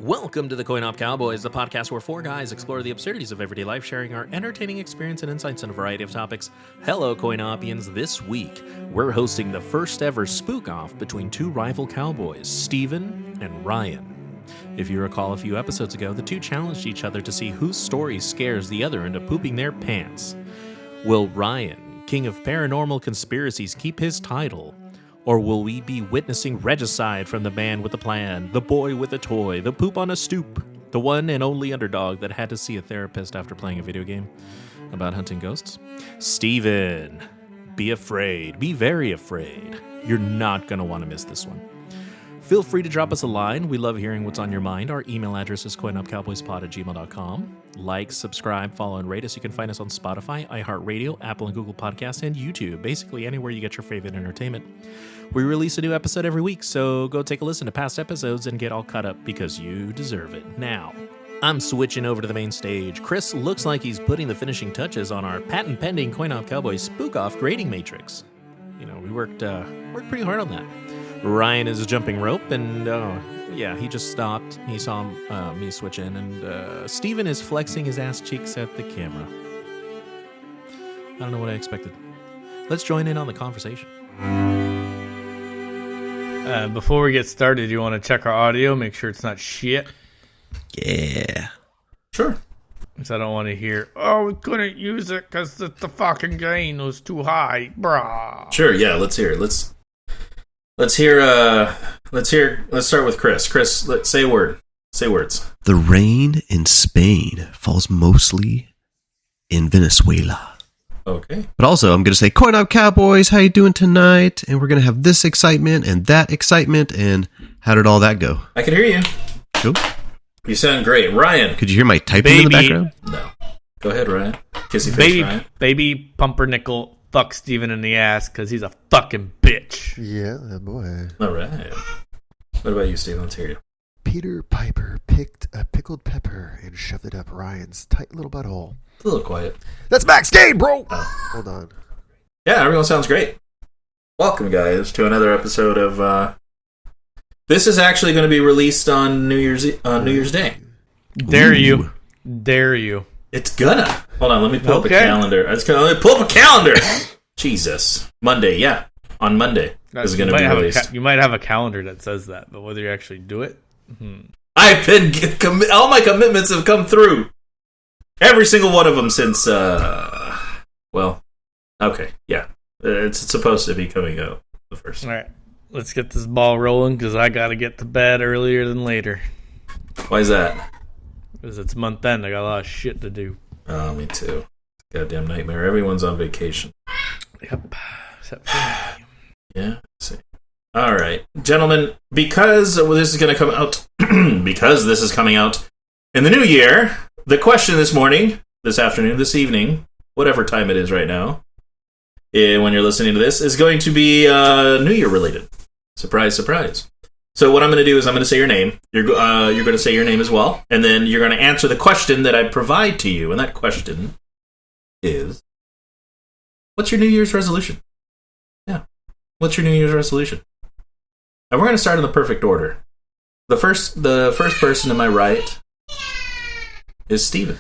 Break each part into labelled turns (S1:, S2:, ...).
S1: Welcome to the CoinOp Cowboys, the podcast where four guys explore the absurdities of everyday life, sharing our entertaining experience and insights on a variety of topics. Hello, CoinOp-ians. This week, we're hosting the first ever Spook-Off between two rival cowboys, Steven and Ryan. If you recall a few episodes ago, the two challenged each other to see whose story scares the other into pooping their pants. Will Ryan, king of paranormal conspiracies, keep his title? Or will we be witnessing regicide from the man with the plan, the boy with a toy, the poop on a stoop, the one and only underdog that had to see a therapist after playing a video game about hunting ghosts? Steven, be afraid. Be very afraid. You're not going to want to miss this one. Feel free to drop us a line. We love hearing what's on your mind. Our email address is coinopcowboyspod@gmail.com. Like, subscribe, follow, and rate us. You can find us on Spotify, iHeartRadio, Apple and Google Podcasts, and YouTube. Basically anywhere you get your favorite entertainment. We release a new episode every week, so go take a listen to past episodes and get all caught up because you deserve it. Now, I'm switching over to the main stage. Chris looks like he's putting the finishing touches on our patent-pending CoinOp Cowboys Spook-Off grading matrix. You know, we worked pretty hard on that. Ryan is jumping rope, and he just stopped. He saw me switch in, and Steven is flexing his ass cheeks at the camera. I don't know what I expected. Let's join in on the conversation.
S2: Before we get started, you want to check our audio, make sure it's not shit?
S3: Yeah.
S1: Sure.
S2: Because I don't want to hear, oh, we couldn't use it because the fucking gain was too high, brah.
S1: Sure, yeah, let's hear it. Let's start with Chris. Chris, let's say a word. Say words.
S3: The rain in Spain falls mostly in Venezuela.
S1: Okay.
S3: But also, I'm going to say, CoinOp Cowboys, how you doing tonight? And we're going to have this excitement and that excitement. And how did all that go?
S1: I can hear you.
S3: Cool.
S1: You sound great. Ryan.
S3: Could you hear my typing in the background?
S1: No. Go ahead, Ryan. Kissy face, Ryan.
S2: Baby pumpernickel fuck Steven in the ass because he's a fucking bitch.
S4: Yeah, boy.
S1: All right. What about you, Steven? Let's hear you.
S4: Peter Piper picked a pickled pepper and shoved it up Ryan's tight little butthole.
S1: It's a little quiet.
S4: That's Max Gain, bro!
S1: Oh.
S4: Hold on.
S1: Yeah, everyone sounds great. Welcome, guys, to another episode of... This is actually going to be released on New Year's Day.
S2: Dare you. Dare you.
S1: It's gonna. Hold on, let me pull up a calendar. Let me pull up a calendar! Jesus. Monday, yeah. On Monday. This is going to be released.
S2: You might have a calendar that says that, but whether you actually do it...
S1: I've been... all my commitments have come through. Every single one of them since... well, okay, yeah. It's supposed to be coming out the first.
S2: All right. Let's get this ball rolling, because I got to get to bed earlier than later.
S1: Why is that?
S2: Because it's month end. I got a lot of shit to do.
S1: Oh, me too. Goddamn nightmare. Everyone's on vacation.
S2: Yep. Except for me.
S1: Yeah. Let's see. All right, gentlemen. Because this is going to come out. Because this is coming out in the new year. The question this morning, this afternoon, this evening, whatever time it is right now, when you're listening to this, is going to be New Year related. Surprise, surprise. So what I'm going to do is I'm going to say your name. You're going to say your name as well, and then you're going to answer the question that I provide to you. And that question is, what's your New Year's resolution? Yeah, what's your New Year's resolution? And we're going to start in the perfect order. The first person to my right is Steven.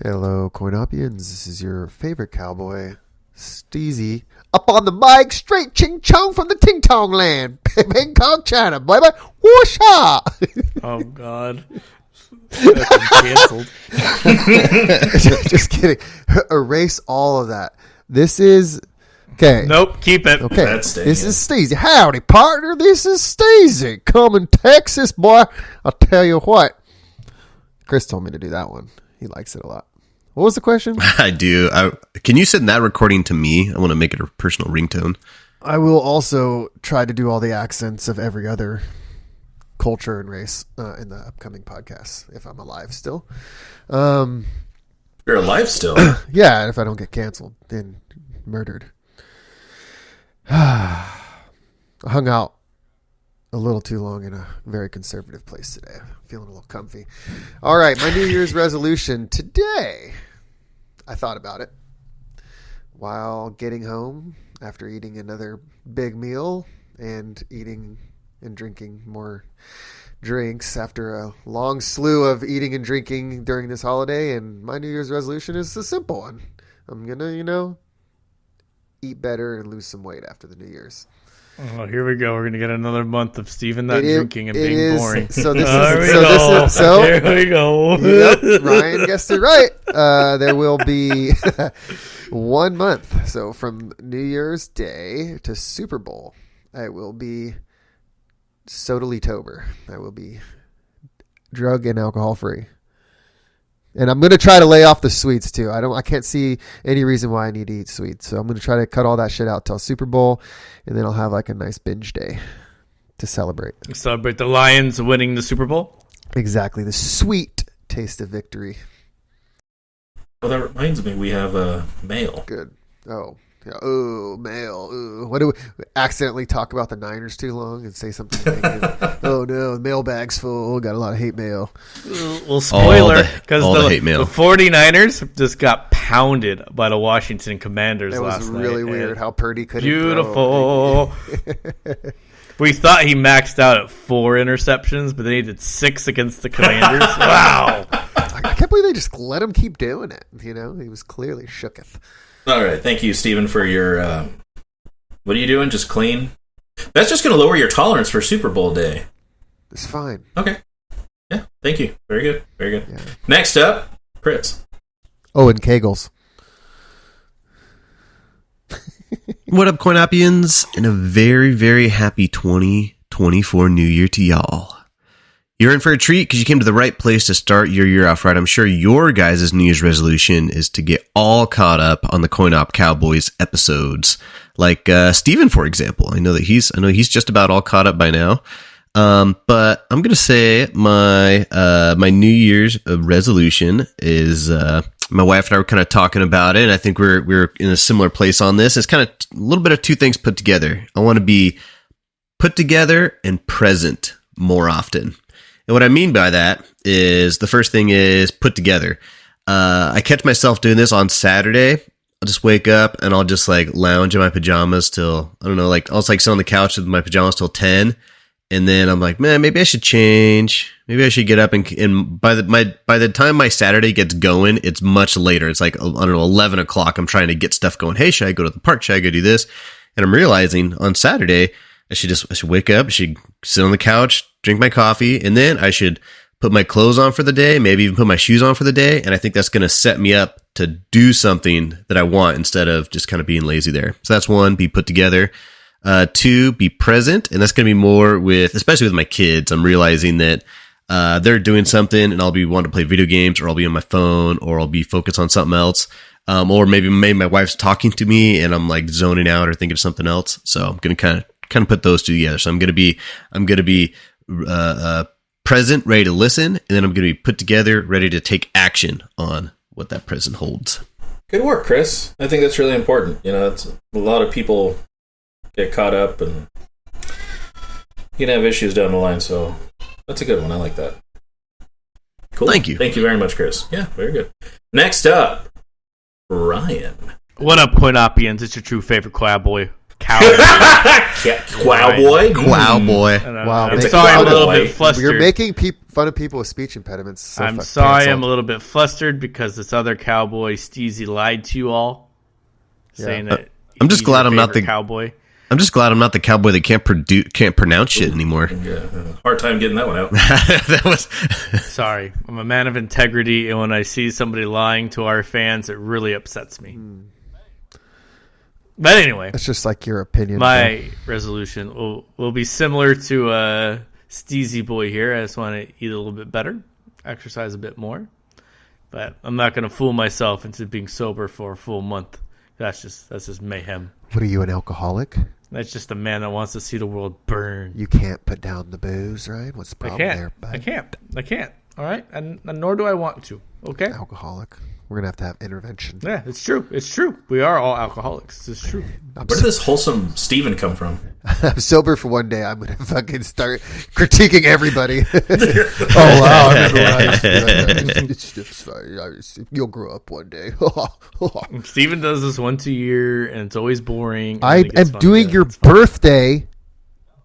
S4: Hello, CoinOp-ians. This is your favorite cowboy, Steezy. Up on the mic, straight ching chong from the Ting Tong land. Bangkok, China. Bye bye. Whoosha!
S2: Oh, God. Canceled.
S4: Just kidding. Erase all of that. This is. Okay.
S2: Nope, keep it.
S4: Okay. This is Steezy. Howdy, partner. This is Steezy. Coming Texas, boy. I'll tell you what. Chris told me to do that one. He likes it a lot. What was the question?
S3: I do. Can you send that recording to me? I want to make it a personal ringtone.
S4: I will also try to do all the accents of every other culture and race in the upcoming podcast, if I'm alive still.
S1: You're alive still?
S4: Yeah, if I don't get canceled and murdered. I hung out a little too long in a very conservative place today. I'm feeling a little comfy. All right, my New Year's resolution today. I thought about it while getting home after eating another big meal and eating and drinking more drinks after a long slew of eating and drinking during this holiday. And my New Year's resolution is a simple one. I'm going to, eat better and lose some weight after the New Year's.
S2: Oh, here we go. We're gonna get another month of Steven not drinking and being boring.
S4: So this
S2: here we go.
S4: Yep, Ryan guessed it right. There will be 1 month. So from New Year's Day to Super Bowl, I will be Soda-Tober. I will be drug and alcohol free. And I'm going to try to lay off the sweets too. I can't see any reason why I need to eat sweets. So I'm going to try to cut all that shit out till Super Bowl, and then I'll have like a nice binge day to celebrate.
S2: Celebrate the Lions winning the Super Bowl?
S4: Exactly. The sweet taste of victory.
S1: Well, that reminds me, we have a mail.
S4: Good. Oh. Yeah. Oh, mail. Ooh. What do we accidentally talk about the Niners too long and say something negative? Oh no, the mailbag's full. Got a lot of hate mail.
S2: Well, spoiler, because
S3: the hate mail.
S2: The 49ers just got pounded by the Washington Commanders last night.
S4: It was really weird how Purdy couldn't
S2: Beautiful. We thought he maxed out at 4 interceptions, but then he did 6 against the Commanders. Wow.
S4: I can't believe they just let him keep doing it. He was clearly shooketh.
S1: All right, thank you, Stephen, for your. What are you doing? Just clean. That's just going to lower your tolerance for Super Bowl day.
S4: It's fine.
S1: Okay. Yeah. Thank you. Very good. Very good.
S4: Yeah.
S1: Next up, Chris.
S4: Oh, and Kegels.
S3: What up, CoinOp-ians? And a very, very happy 2024 New Year to y'all. You're in for a treat because you came to the right place to start your year off right. I'm sure your guys' New Year's resolution is to get all caught up on the CoinOp Cowboys episodes. Like Steven, for example. I know he's just about all caught up by now. But I'm gonna say my New Year's resolution is my wife and I were kind of talking about it, and I think we're in a similar place on this. It's kind of a little bit of two things put together. I want to be put together and present more often. And what I mean by that is the first thing is put together. I catch myself doing this on Saturday. I'll just wake up and I'll just like lounge in my pajamas till, I don't know, like I'll just like sit on the couch with my pajamas till 10. And then I'm like, man, maybe I should change. Maybe I should get up and by the time my Saturday gets going, it's much later. It's like, I don't know, 11 o'clock. I'm trying to get stuff going. Hey, should I go to the park? Should I go do this? And I'm realizing on Saturday, I should wake up, I should sit on the couch, drink my coffee, and then I should put my clothes on for the day, maybe even put my shoes on for the day. And I think that's going to set me up to do something that I want instead of just kind of being lazy there. So that's one, be put together. 2, be present. And that's going to be more especially with my kids. I'm realizing that they're doing something and I'll be wanting to play video games, or I'll be on my phone, or I'll be focused on something else. Or maybe my wife's talking to me and I'm like zoning out or thinking of something else. So I'm going to kind of put those two together. So I'm going to be present, ready to listen, and then I'm going to be put together, ready to take action on what that present holds.
S1: Good work, Chris. I think that's really important. It's a lot of people get caught up and you can have issues down the line. So that's a good one. I like that. Cool.
S3: Thank you.
S1: Thank you very much, Chris. Yeah, very good. Next up, Ryan.
S2: What up, CoinOp-ians? It's your true favorite cowboy.
S1: Cowboy.
S3: Cowboy.
S4: Wow,
S2: I'm sorry, I'm a little bit flustered.
S4: You're making fun of people with speech impediments. So
S2: I'm sorry, I'm a little bit flustered because this other cowboy, Steezy, lied to you all, saying that
S3: I'm just glad I'm not the
S2: cowboy.
S3: I'm just glad I'm not the cowboy that can't pronounce shit anymore.
S1: Yeah, hard time getting that one out.
S3: That was
S2: sorry. I'm a man of integrity, and when I see somebody lying to our fans, it really upsets me. But anyway,
S4: it's just like your opinion.
S2: My resolution will be similar to Steezy Boy here. I just want to eat a little bit better, exercise a bit more. But I'm not going to fool myself into being sober for a full month. That's just mayhem.
S4: What are you, an alcoholic?
S2: That's just a man that wants to see the world burn.
S4: You can't put down the booze, right? What's the problem there, bud?
S2: I can't. All right? And nor do I want to. Okay?
S4: Alcoholic. We're going to have intervention.
S2: Yeah, it's true. It's true. We are all alcoholics. It's true.
S1: Where did this wholesome Steven come from?
S4: I'm sober for one day. I'm going to fucking start critiquing everybody. Oh, wow. It's just fine. You'll grow up one day.
S2: Steven does this once a year, and it's always boring.
S4: I am doing your birthday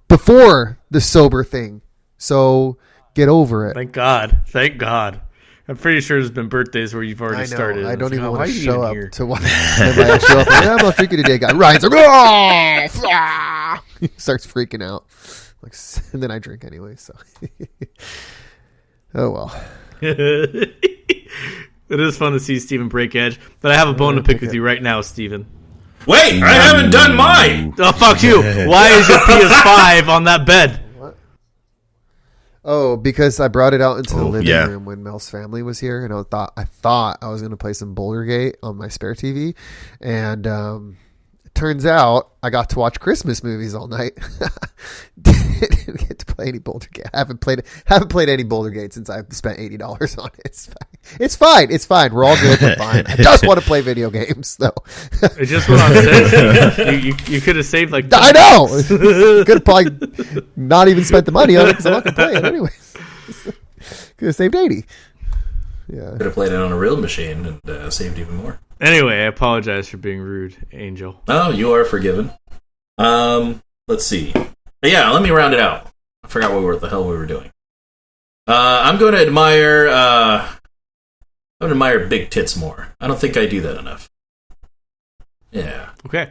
S4: before the sober thing. So Get over it.
S2: Thank God. Thank God. I'm pretty sure there's been birthdays where you've already started.
S4: I don't even want to
S2: why
S4: show up
S2: here?
S4: to one. I show up like, I'm not drinking today, guy. Ryan's like, oh! He starts freaking out. Like, and then I drink anyway, so. Oh, well.
S2: It is fun to see Steven break edge, but I have a bone to pick with you right now, Steven.
S1: Wait, I haven't done mine.
S2: Oh, fuck you. Why is your PS5 on that bed?
S4: What? Oh, because I brought it out into the living room when Mel's family was here, and I thought I was going to play some Boulder Gate on my spare TV, and it turns out I got to watch Christmas movies all night. Didn't get to play any Boulder Gate. I haven't played any Boulder Gate since I've spent $80 on it. It's fine. We're all good. We're fine. I just want to play video games, though.
S2: It just went on sale. You could have saved like.
S4: I know. Could have probably not even spent the money on it because I'm not going to play it anyways. Could have saved 80. Yeah.
S1: Could have played it on a real machine and saved even more.
S2: Anyway, I apologize for being rude, Angel.
S1: Oh, you are forgiven. Let's see. Yeah, let me round it out. I forgot what the hell we were doing. I'm going to admire big tits more. I don't think I do that enough. Yeah.
S2: Okay.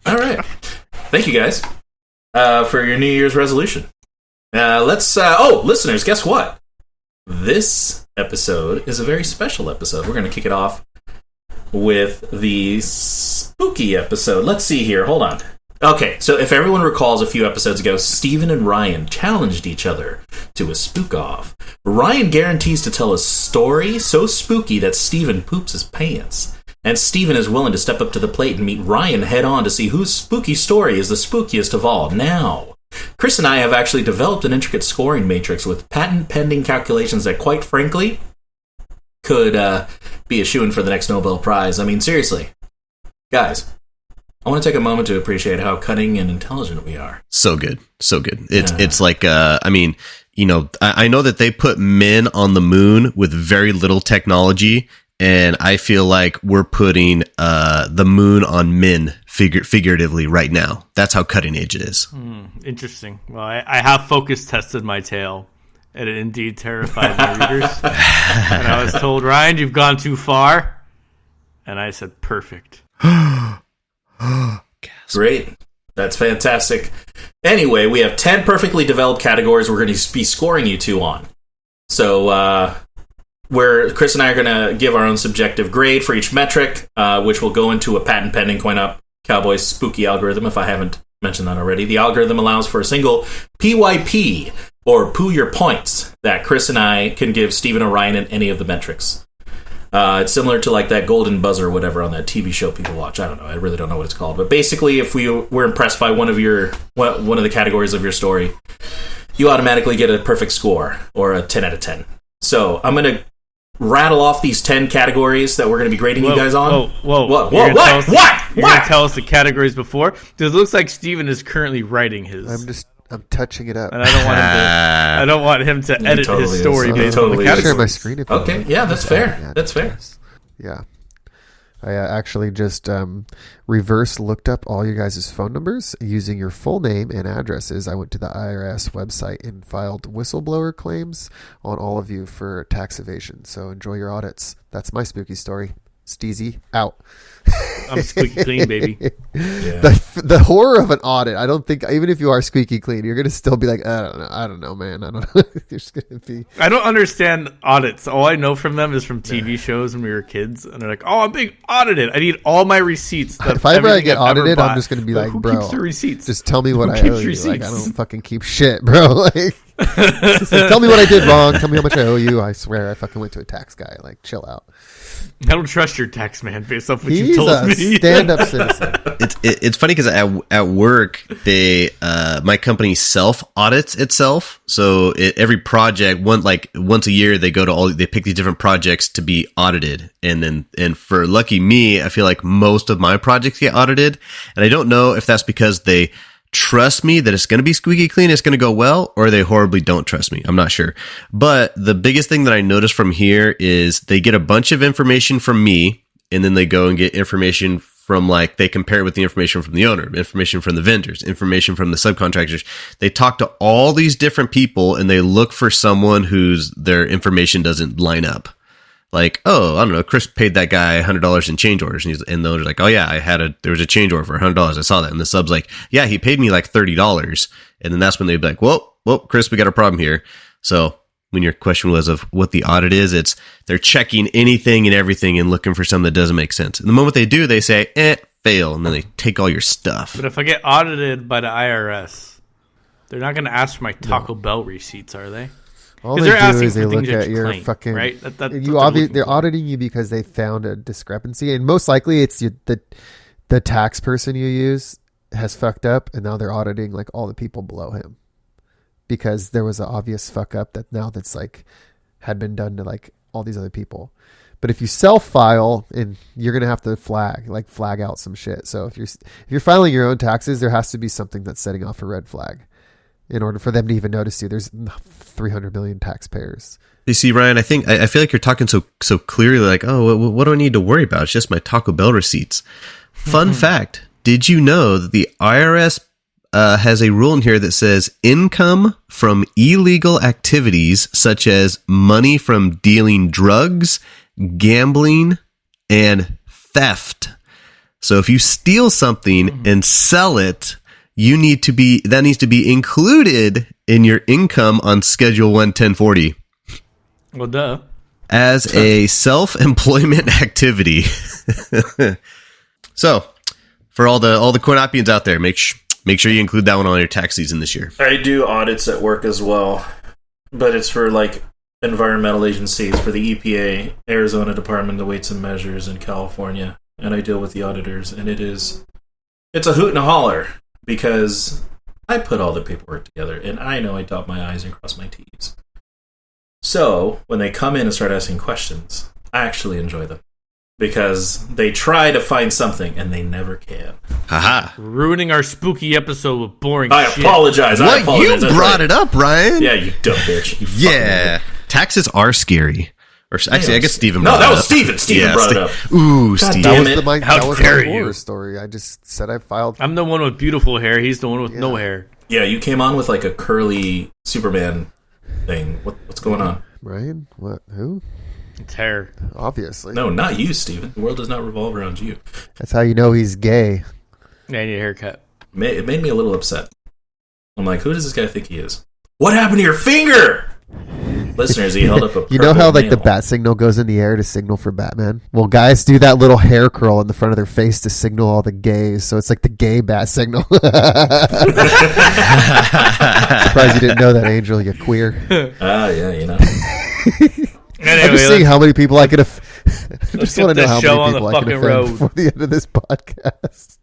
S1: All right. Thank you guys for your New Year's resolution. Listeners, guess what? This episode is a very special episode. We're going to kick it off with the spooky episode. Let's see here. Hold on. Okay, so if everyone recalls a few episodes ago, Steven and Ryan challenged each other to a spook-off. Ryan guarantees to tell a story so spooky that Steven poops his pants. And Steven is willing to step up to the plate and meet Ryan head-on to see whose spooky story is the spookiest of all. Now, Chris and I have actually developed an intricate scoring matrix with patent-pending calculations that, quite frankly, could be a shoo-in for the next Nobel Prize. I mean, seriously. Guys, I want to take a moment to appreciate how cunning and intelligent we are.
S3: So good. It's like, I know that they put men on the moon with very little technology, and I feel like we're putting the moon on men figuratively right now. That's how cutting edge it is.
S2: Interesting. Well, I have focus tested my tail, and it indeed terrified my readers. And I was told, Ryan, you've gone too far. And I said, perfect.
S1: Great. That's fantastic. Anyway, we have 10 perfectly developed categories we're going to be scoring you two on. So, where Chris and I are going to give our own subjective grade for each metric, which will go into a patent-pending CoinOp Cowboys spooky algorithm, if I haven't mentioned that already. The algorithm allows for a single PYP, or poo your points, that Chris and I can give Steven or Ryan in any of the metrics. It's similar to like that golden buzzer or whatever on that TV show people watch. I don't know. I really don't know what it's called. But basically, if we were impressed by one of the categories of your story, you automatically get a perfect score or a 10 out of 10. So I'm going to rattle off these 10 categories that we're going to be grading you guys on.
S2: Whoa.
S1: What?
S2: You're going to tell us the categories before? Because it looks like Steven is currently writing his.
S4: I'm touching it up.
S2: And I don't want him to edit his story based on the
S4: categories. Share my screen if
S1: okay, yeah, that's fair. Yeah, that's fair.
S4: Yeah. I actually just reverse looked up all you guys' phone numbers using your full name and addresses. I went to the IRS website and filed whistleblower claims on all of you for tax evasion. So enjoy your audits. That's my spooky story. Steezy, out.
S2: I'm squeaky clean, baby.
S1: Yeah.
S4: The horror of an audit. I don't think, even if you are squeaky clean, you're going to still be like, I don't know, man. I don't know. There's going to be.
S2: I don't understand audits. All I know from them is from TV shows when we were kids. And they're like, oh, I'm being audited. I need all my receipts.
S4: If I ever get audited, I'm just going to be like, bro,
S2: keeps the receipts?
S4: Just tell me what I owe you. Like, I don't fucking keep shit, bro. Like, tell me what I did wrong. Tell me how much I owe you. I swear I fucking went to a tax guy. Like, chill out.
S2: I don't trust your tax man based off what you told me.
S4: He's a stand-up citizen.
S3: It's funny because at work my company self audits itself. So every project once a year they pick these different projects to be audited, and for lucky me, I feel like most of my projects get audited, and I don't know if that's because they trust me that it's going to be squeaky clean, it's going to go well, or they horribly don't trust me. I'm not sure. But the biggest thing that I noticed from here is they get a bunch of information from me, and then they go and get information from like they compare it with the information from the owner, information from the vendors, information from the subcontractors. They talk to all these different people and they look for someone whose their information doesn't line up. Like, oh, I don't know, Chris paid that guy $100 in change orders, and they're like, oh yeah, there was a change order for $100. I saw that, and the sub's like, yeah, he paid me like $30, and then that's when they'd be like, well, Chris, we got a problem here. So when your question was of what the audit is, they're checking anything and everything and looking for something that doesn't make sense. And the moment they do, they say, fail, and then they take all your stuff.
S2: But if I get audited by the IRS, they're not going to ask for my Taco Bell receipts, are they?
S4: All they do is they look at your fucking... Right? They're auditing you because they found a discrepancy. And most likely it's the tax person you use has fucked up. And now they're auditing like all the people below him. Because there was an obvious fuck up that's like had been done to like all these other people. But if you self-file, and you're going to have to flag out some shit. So if you're filing your own taxes, there has to be something that's setting off a red flag. In order for them to even notice you, there's 300 million taxpayers.
S3: You see, Ryan, I feel like you're talking so clearly, like, oh, what do I need to worry about? It's just my Taco Bell receipts. Fun fact: did you know that the IRS has a rule in here that says income from illegal activities such as money from dealing drugs, gambling, and theft. So if you steal something and sell it, that needs to be included in your income on Schedule 11040.
S2: Well, duh.
S3: As a self-employment activity. So, for all the CoinOp-ians out there, make sure you include that one on your tax season this year.
S1: I do audits at work as well, but it's for like environmental agencies, for the EPA, Arizona Department of Weights and Measures in California, and I deal with the auditors, and it's a hoot and a holler. Because I put all the paperwork together, and I know I dot my I's and cross my T's. So, when they come in and start asking questions, I actually enjoy them. Because they try to find something, and they never can.
S3: Haha.
S2: Ruining our spooky episode with boring
S1: shit.
S3: Apologize. You brought it up, Ryan.
S1: Yeah, you dumb bitch.
S3: Yeah. Taxes are scary. Or actually, I guess Steven brought it up.
S1: No, that was Steven. Steven brought it up.
S3: Ooh, Steven.
S4: That was my horror story. I just said I filed.
S2: I'm the one with beautiful hair. He's the one with no hair.
S1: Yeah, you came on with like a curly Superman thing. What's going on?
S4: Ryan? What? Who?
S2: It's hair.
S4: Obviously.
S1: No, not you, Steven. The world does not revolve around you.
S4: That's how you know he's gay.
S2: Yeah, I need a haircut.
S1: It made me a little upset. I'm like, who does this guy think he is? What happened to your finger? Listeners, he held up a
S4: You know how like
S1: nail.
S4: the bat signal goes in the air to signal for Batman? Well, guys do that little hair curl in the front of their face to signal all the gays. So it's like the gay bat signal. Surprised you didn't know that, Angel. You queer.
S1: Yeah, you know.
S4: Anyway, I'm just seeing how many people I could have. I just want to know how many people I can offend before the end of this podcast.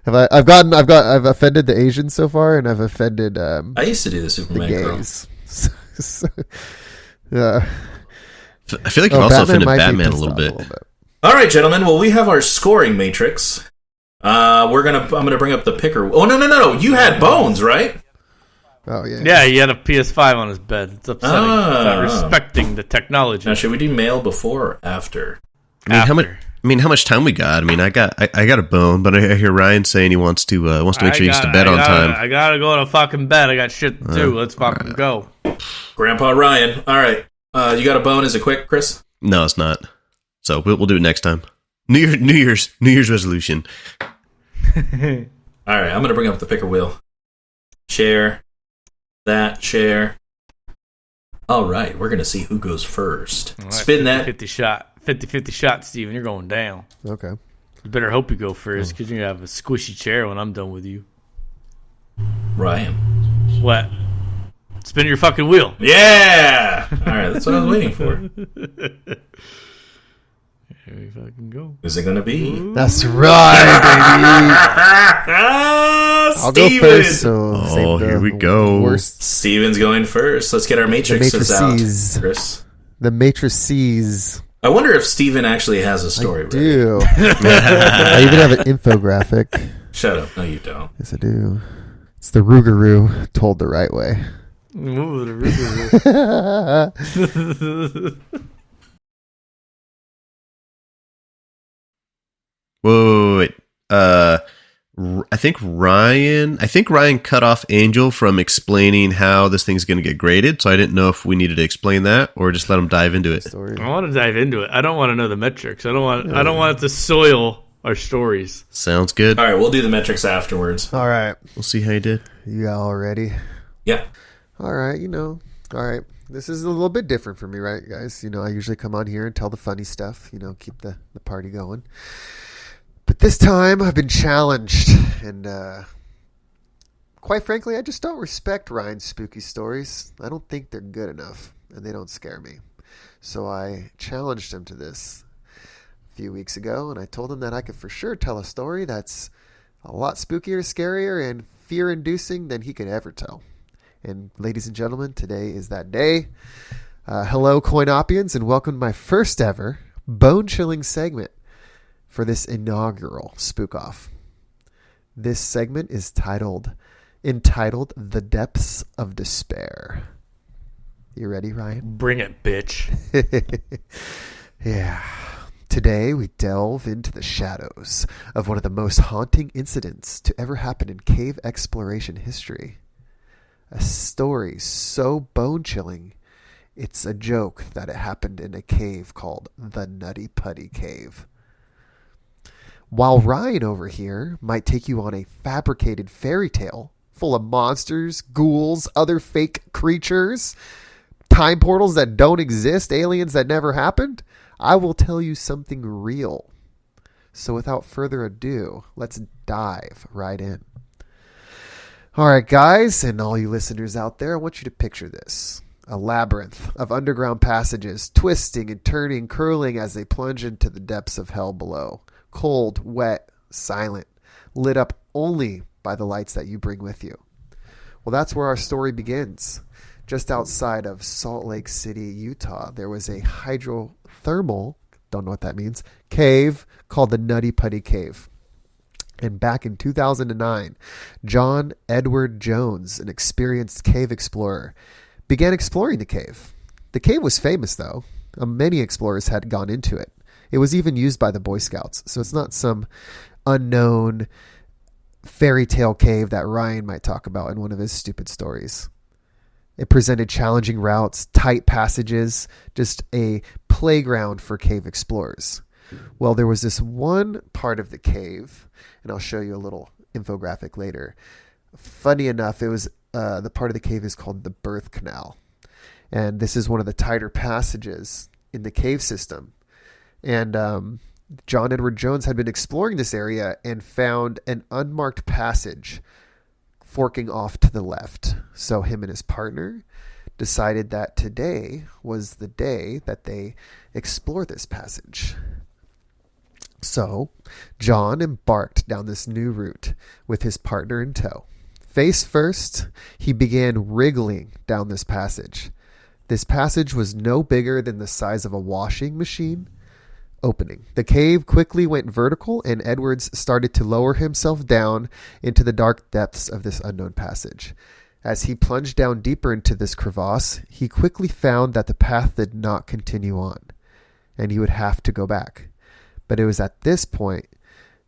S4: I've offended the Asians so far, and I've offended.
S1: I used to do the Superman
S4: gays. Yeah.
S3: I feel like you've also offended Batman a little bit.
S1: All right, gentlemen. Well, we have our scoring matrix. I'm gonna bring up the picker. Oh no! You had Bones, right?
S4: Oh yeah.
S2: Yeah, he had a PS5 on his bed. It's upsetting. It's not respecting the technology.
S1: Now, should we do mail before or after?
S3: How much time we got? I mean, I got a bone, but I hear Ryan saying he wants to make sure he gets to bed on time.
S2: I gotta go to fucking bed. I got shit to do. Let's fucking go.
S1: Grandpa Ryan. All right. You got a bone? Is it quick, Chris?
S3: No, it's not. So we'll do it next time. New Year's resolution.
S1: All right. I'm gonna bring up the picker wheel. Share. Share. All right. We're gonna see who goes first.
S2: Right,
S1: Spin
S2: 50-50 shot, Steven. You're going down.
S4: Okay.
S2: You better hope you go first, because you're going to have a squishy chair when I'm done with you.
S1: Ryan.
S2: What? Spin your fucking wheel.
S1: Yeah! All right, that's what I was waiting for.
S2: Here we fucking go.
S1: Is it going to be?
S4: That's right, baby. I'll go first. So
S3: here we go.
S4: Worst.
S1: Steven's going first. Let's get our matrices out, Chris.
S4: The matrices.
S1: I wonder if Steven actually has a story.
S4: I do. I even have an infographic.
S1: Shut up. No, you don't.
S4: Yes, I do. It's the Rougarou told the right way.
S2: Ooh, the Rougarou.
S3: Wait. I think Ryan cut off Angel from explaining how this thing's going to get graded, so I didn't know if we needed to explain that or just let him dive into it.
S2: I want to dive into it. I don't want to know the metrics. I don't want it to soil our stories.
S3: Sounds good.
S1: All right, we'll do the metrics afterwards.
S4: All right.
S3: We'll see how you did.
S4: You all ready?
S1: Yeah.
S4: All right, all right. This is a little bit different for me, right, guys? I usually come on here and tell the funny stuff, keep the party going. But this time I've been challenged, and quite frankly, I just don't respect Ryan's spooky stories. I don't think they're good enough, and they don't scare me. So I challenged him to this a few weeks ago, and I told him that I could for sure tell a story that's a lot spookier, scarier, and fear-inducing than he could ever tell. And ladies and gentlemen, today is that day. Hello, CoinOp-ians, and welcome to my first ever bone-chilling segment for this inaugural Spook-Off. This segment is entitled The Depths of Despair. You ready, Ryan?
S2: Bring it, bitch.
S4: Yeah. Today we delve into the shadows of one of the most haunting incidents to ever happen in cave exploration history. A story so bone-chilling, it's a joke that it happened in a cave called the Nutty Putty Cave. While Ryan over here might take you on a fabricated fairy tale full of monsters, ghouls, other fake creatures, time portals that don't exist, aliens that never happened, I will tell you something real. So without further ado, let's dive right in. All right, guys, and all you listeners out there, I want you to picture this. A labyrinth of underground passages, twisting and turning, curling as they plunge into the depths of hell below. Cold, wet, silent, lit up only by the lights that you bring with you. Well, that's where our story begins. Just outside of Salt Lake City, Utah, there was a hydrothermal, don't know what that means, cave called the Nutty Putty Cave. And back in 2009, John Edward Jones, an experienced cave explorer, began exploring the cave. The cave was famous, though. Many explorers had gone into it. It was even used by the Boy Scouts, so it's not some unknown fairy tale cave that Ryan might talk about in one of his stupid stories. It presented challenging routes, tight passages, just a playground for cave explorers. Well, there was this one part of the cave, and I'll show you a little infographic later. Funny enough, it was the part of the cave is called the birth canal, and this is one of the tighter passages in the cave system. And John Edward Jones had been exploring this area and found an unmarked passage forking off to the left. So him and his partner decided that today was the day that they explore this passage. So John embarked down this new route with his partner in tow. Face first, he began wriggling down this passage. This passage was no bigger than the size of a washing machine opening. The cave quickly went vertical, and Edwards started to lower himself down into the dark depths of this unknown passage. As he plunged down deeper into this crevasse, he quickly found that the path did not continue on, and he would have to go back. But it was at this point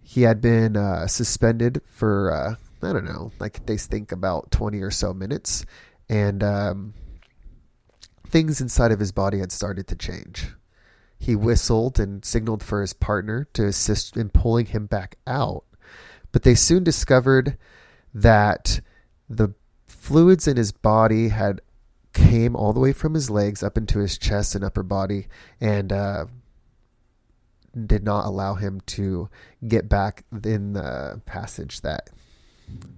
S4: he had been suspended for, I don't know, like they think about 20 or so minutes, and things inside of his body had started to change. He whistled and signaled for his partner to assist in pulling him back out. But they soon discovered that the fluids in his body had came all the way from his legs up into his chest and upper body, and did not allow him to get back in the passage that...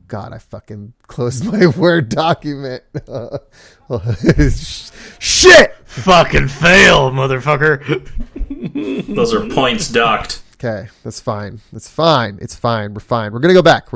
S4: God, I fucking closed my Word document. Shit!
S2: Fucking fail, motherfucker.
S1: Those are points docked.
S4: Okay, that's fine. That's fine. It's fine. We're fine. We're going to go back.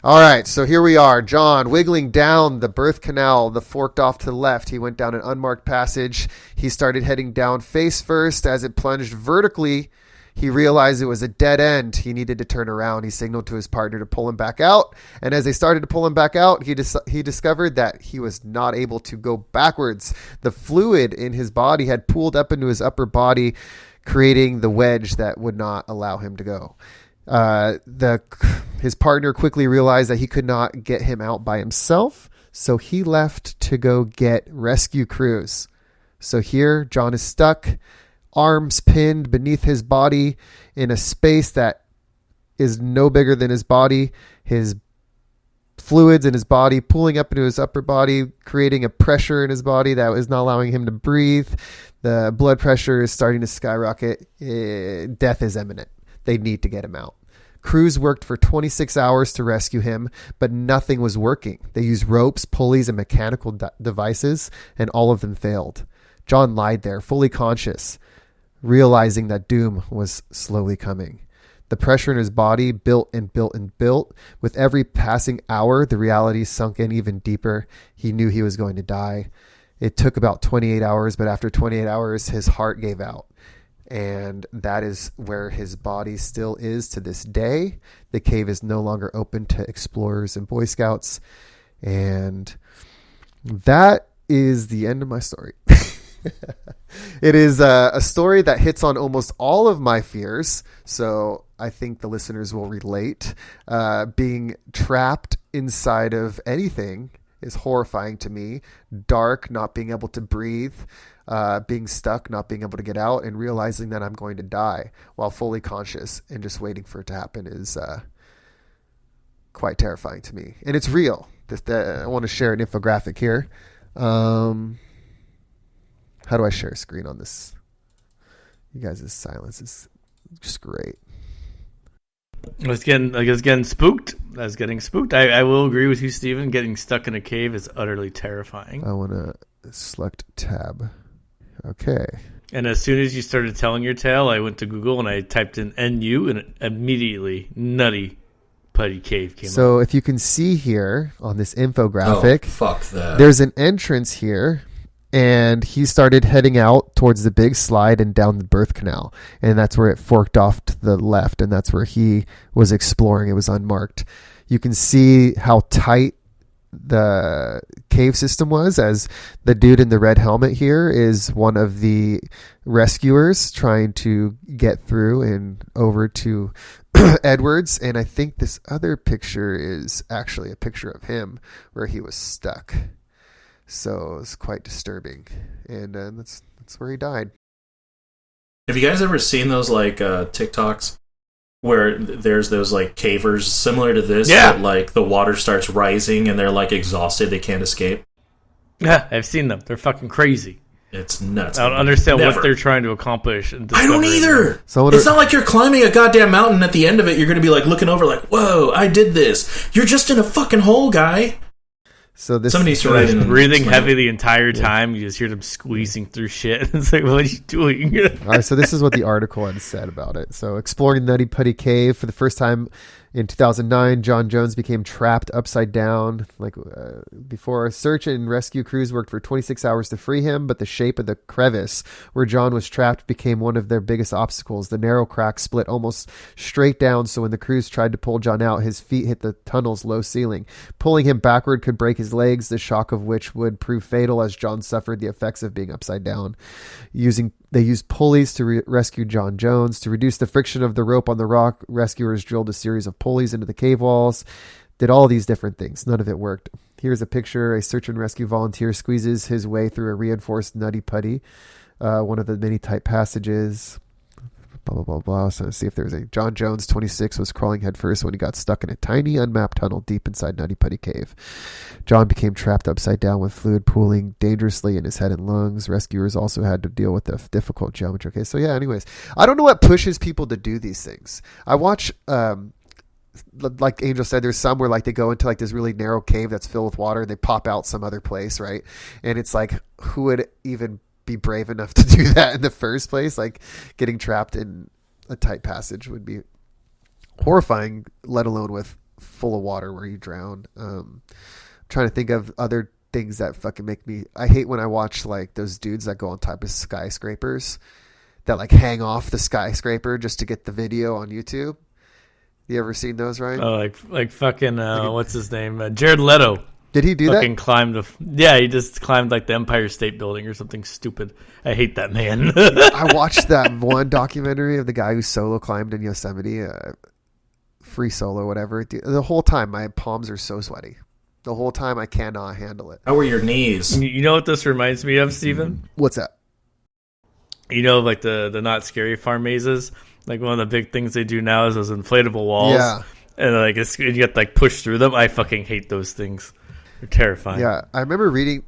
S4: All right, so here we are. John wiggling down the birth canal, the forked off to the left. He went down an unmarked passage. He started heading down face first. As it plunged vertically, he realized it was a dead end. He needed to turn around. He signaled to his partner to pull him back out. And as they started to pull him back out, he discovered that he was not able to go backwards. The fluid in his body had pooled up into his upper body, creating the wedge that would not allow him to go. His partner quickly realized that he could not get him out by himself, so he left to go get rescue crews. So here, John is stuck, arms pinned beneath his body in a space that is no bigger than his body. His fluids in his body pulling up into his upper body, creating a pressure in his body that is not allowing him to breathe. The blood pressure is starting to skyrocket. Death is imminent. They need to get him out. Crews worked for 26 hours to rescue him, but nothing was working. They used ropes, pulleys, and mechanical devices, and all of them failed. John lied there, fully conscious, realizing that doom was slowly coming. The pressure in his body built and built and built. With every passing hour, the reality sunk in even deeper. He knew he was going to die. It took about 28 hours, but after 28 hours, his heart gave out. And that is where his body still is to this day. The cave is no longer open to explorers and Boy Scouts. And that is the end of my story. It is a story that hits on almost all of my fears. So I think the listeners will relate. Being trapped inside of anything is horrifying to me. Dark, not being able to breathe, being stuck, not being able to get out, and realizing that I'm going to die while fully conscious and just waiting for it to happen is quite terrifying to me. And it's real. I want to share an infographic here. How do I share a screen on this? You guys' silence is just great.
S2: I was getting spooked. I was getting spooked. I will agree with you, Steven. Getting stuck in a cave is utterly terrifying.
S4: I want to select tab. Okay.
S2: And as soon as you started telling your tale, I went to Google and I typed in NU, and immediately Nutty Putty Cave came up.
S4: So if you can see here on this infographic,
S5: fuck that.
S4: There's an entrance here. And he started heading out towards the big slide and down the birth canal. And that's where it forked off to the left. And that's where he was exploring. It was unmarked. You can see how tight the cave system was, as the dude in the red helmet here is one of the rescuers trying to get through and over to Edwards. And I think this other picture is actually a picture of him where he was stuck. So it's quite disturbing, and that's where he died.
S5: Have you guys ever seen those like TikToks where there's those like cavers similar to this?
S2: Yeah.
S5: But, like the water starts rising and they're like exhausted, they can't escape.
S2: Yeah, I've seen them. They're fucking crazy.
S5: It's nuts.
S2: I don't understand
S5: Never.
S2: what they're trying to accomplish.
S5: I don't either.
S4: So
S5: it's not like you're climbing a goddamn mountain. At the end of it, you're going to be like looking over, like, "Whoa, I did this." You're just in a fucking hole, guy.
S4: So this
S5: somebody needs to write in
S2: breathing heavy the entire time. You just hear them squeezing through shit. It's like, what are you doing?
S4: All right, so this is what the article had said about it. So exploring the Nutty Putty Cave for the first time in 2009, John Jones became trapped upside down. Before, search and rescue crews worked for 26 hours to free him, but the shape of the crevice where John was trapped became one of their biggest obstacles. The narrow crack split almost straight down, so when the crews tried to pull John out, his feet hit the tunnel's low ceiling. Pulling him backward could break his legs, the shock of which would prove fatal as John suffered the effects of being upside down. They used pulleys to rescue John Jones. To reduce the friction of the rope on the rock, rescuers drilled a series of pulleys into the cave walls, did all these different things. None of it worked. Here's a picture. A search and rescue volunteer squeezes his way through a reinforced Nutty Putty, one of the many tight passages. Blah, blah, blah, blah. So let's see if there's a... John Jones, 26, was crawling headfirst when he got stuck in a tiny, unmapped tunnel deep inside Nutty Putty Cave. John became trapped upside down with fluid pooling dangerously in his head and lungs. Rescuers also had to deal with the difficult geometry. Okay, so yeah, anyways. I don't know what pushes people to do these things. I watch... like Angel said, there's some where like they go into like this really narrow cave that's filled with water and they pop out some other place, right? And it's like, who would even be brave enough to do that in the first place? Like getting trapped in a tight passage would be horrifying, let alone with full of water where you drown. Trying to think of other things that fucking make me... I hate when I watch like those dudes that go on top of skyscrapers that like hang off the skyscraper just to get the video on YouTube. You ever seen those, Ryan?
S2: Oh, like fucking what's his name? Jared Leto.
S4: Did he do
S2: fucking
S4: that?
S2: climbed he just climbed like the Empire State Building or something stupid. I hate that man.
S4: I watched that one documentary of the guy who solo climbed in Yosemite, free solo, whatever. Dude, the whole time, my palms are so sweaty. The whole time, I cannot handle it.
S5: How were your knees?
S2: You know what this reminds me of, Steven?
S4: What's that?
S2: You know, like the Not Scary Farm mazes? Like one of the big things they do now is those inflatable walls. Yeah. And like you get like pushed through them. I fucking hate those things. They're terrifying.
S4: Yeah. I remember reading,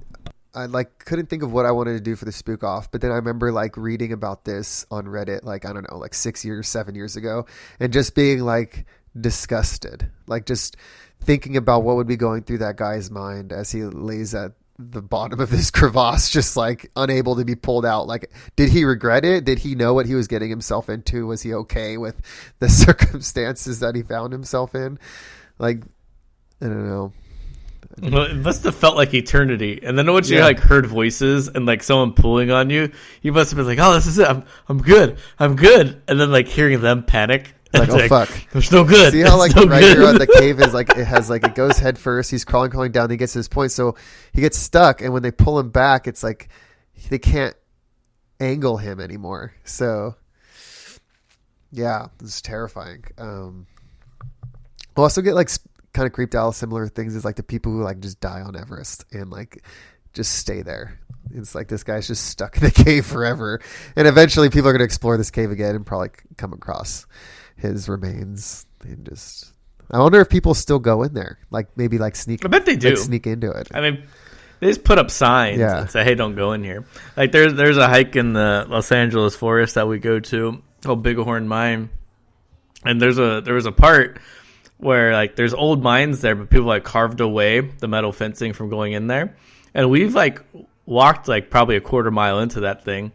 S4: I like couldn't think of what I wanted to do for the Spook-Off, but then I remember like reading about this on Reddit, like, I don't know, like 7 years ago, and just being like disgusted, like just thinking about what would be going through that guy's mind as he lays at the bottom of this crevasse, just like unable to be pulled out. Like, did he regret it? Did he know what he was getting himself into? Was he okay with the circumstances that he found himself in? Like, I don't know.
S2: Well, it must have felt like eternity. And then once you like heard voices and like someone pulling on you, you must have been like, "Oh, this is it. I'm good. I'm good." And then like hearing them panic.
S4: Like, oh, fuck.
S2: There's no good.
S4: See how like right here on the cave is like, it has like, it goes head first. He's crawling down. He gets to this point. So he gets stuck. And when they pull him back, it's like they can't angle him anymore. So yeah, it's terrifying. We'll also get like kind of creeped out. Similar things is like the people who like just die on Everest and like just stay there. It's like this guy's just stuck in the cave forever. And eventually people are going to explore this cave again and probably come across his remains. And just, I wonder if people still go in there, like maybe like sneak.
S2: I bet they do.
S4: Like sneak into it.
S2: I mean, they just put up signs and say, "Hey, don't go in here." Like there's a hike in the Los Angeles forest that we go to called Bighorn Mine, and there was a part where like there's old mines there, but people like carved away the metal fencing from going in there, and we've like walked like probably a quarter mile into that thing.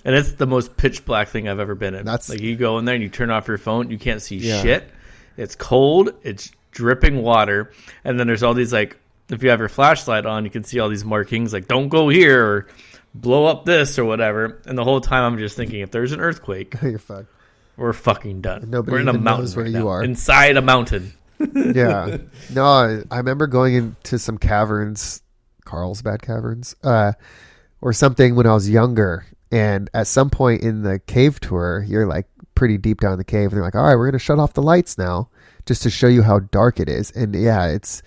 S2: And it's the most pitch black thing I've ever been in. That's like you go in there and you turn off your phone, you can't see shit. It's cold, it's dripping water, and then there's all these like, if you have your flashlight on, you can see all these markings like "don't go here" or "blow up this" or whatever. And the whole time I'm just thinking, if there's an earthquake,
S4: you're fucked.
S2: We're fucking done.
S4: Nobody
S2: we're in a mountain
S4: knows where
S2: right
S4: you
S2: now,
S4: are.
S2: inside a mountain.
S4: Yeah, no, I remember going into some caverns, Carlsbad Caverns, or something when I was younger. And at some point in the cave tour, you're like pretty deep down in the cave. And they're like, "All right, we're going to shut off the lights now just to show you how dark it is." And yeah, it's,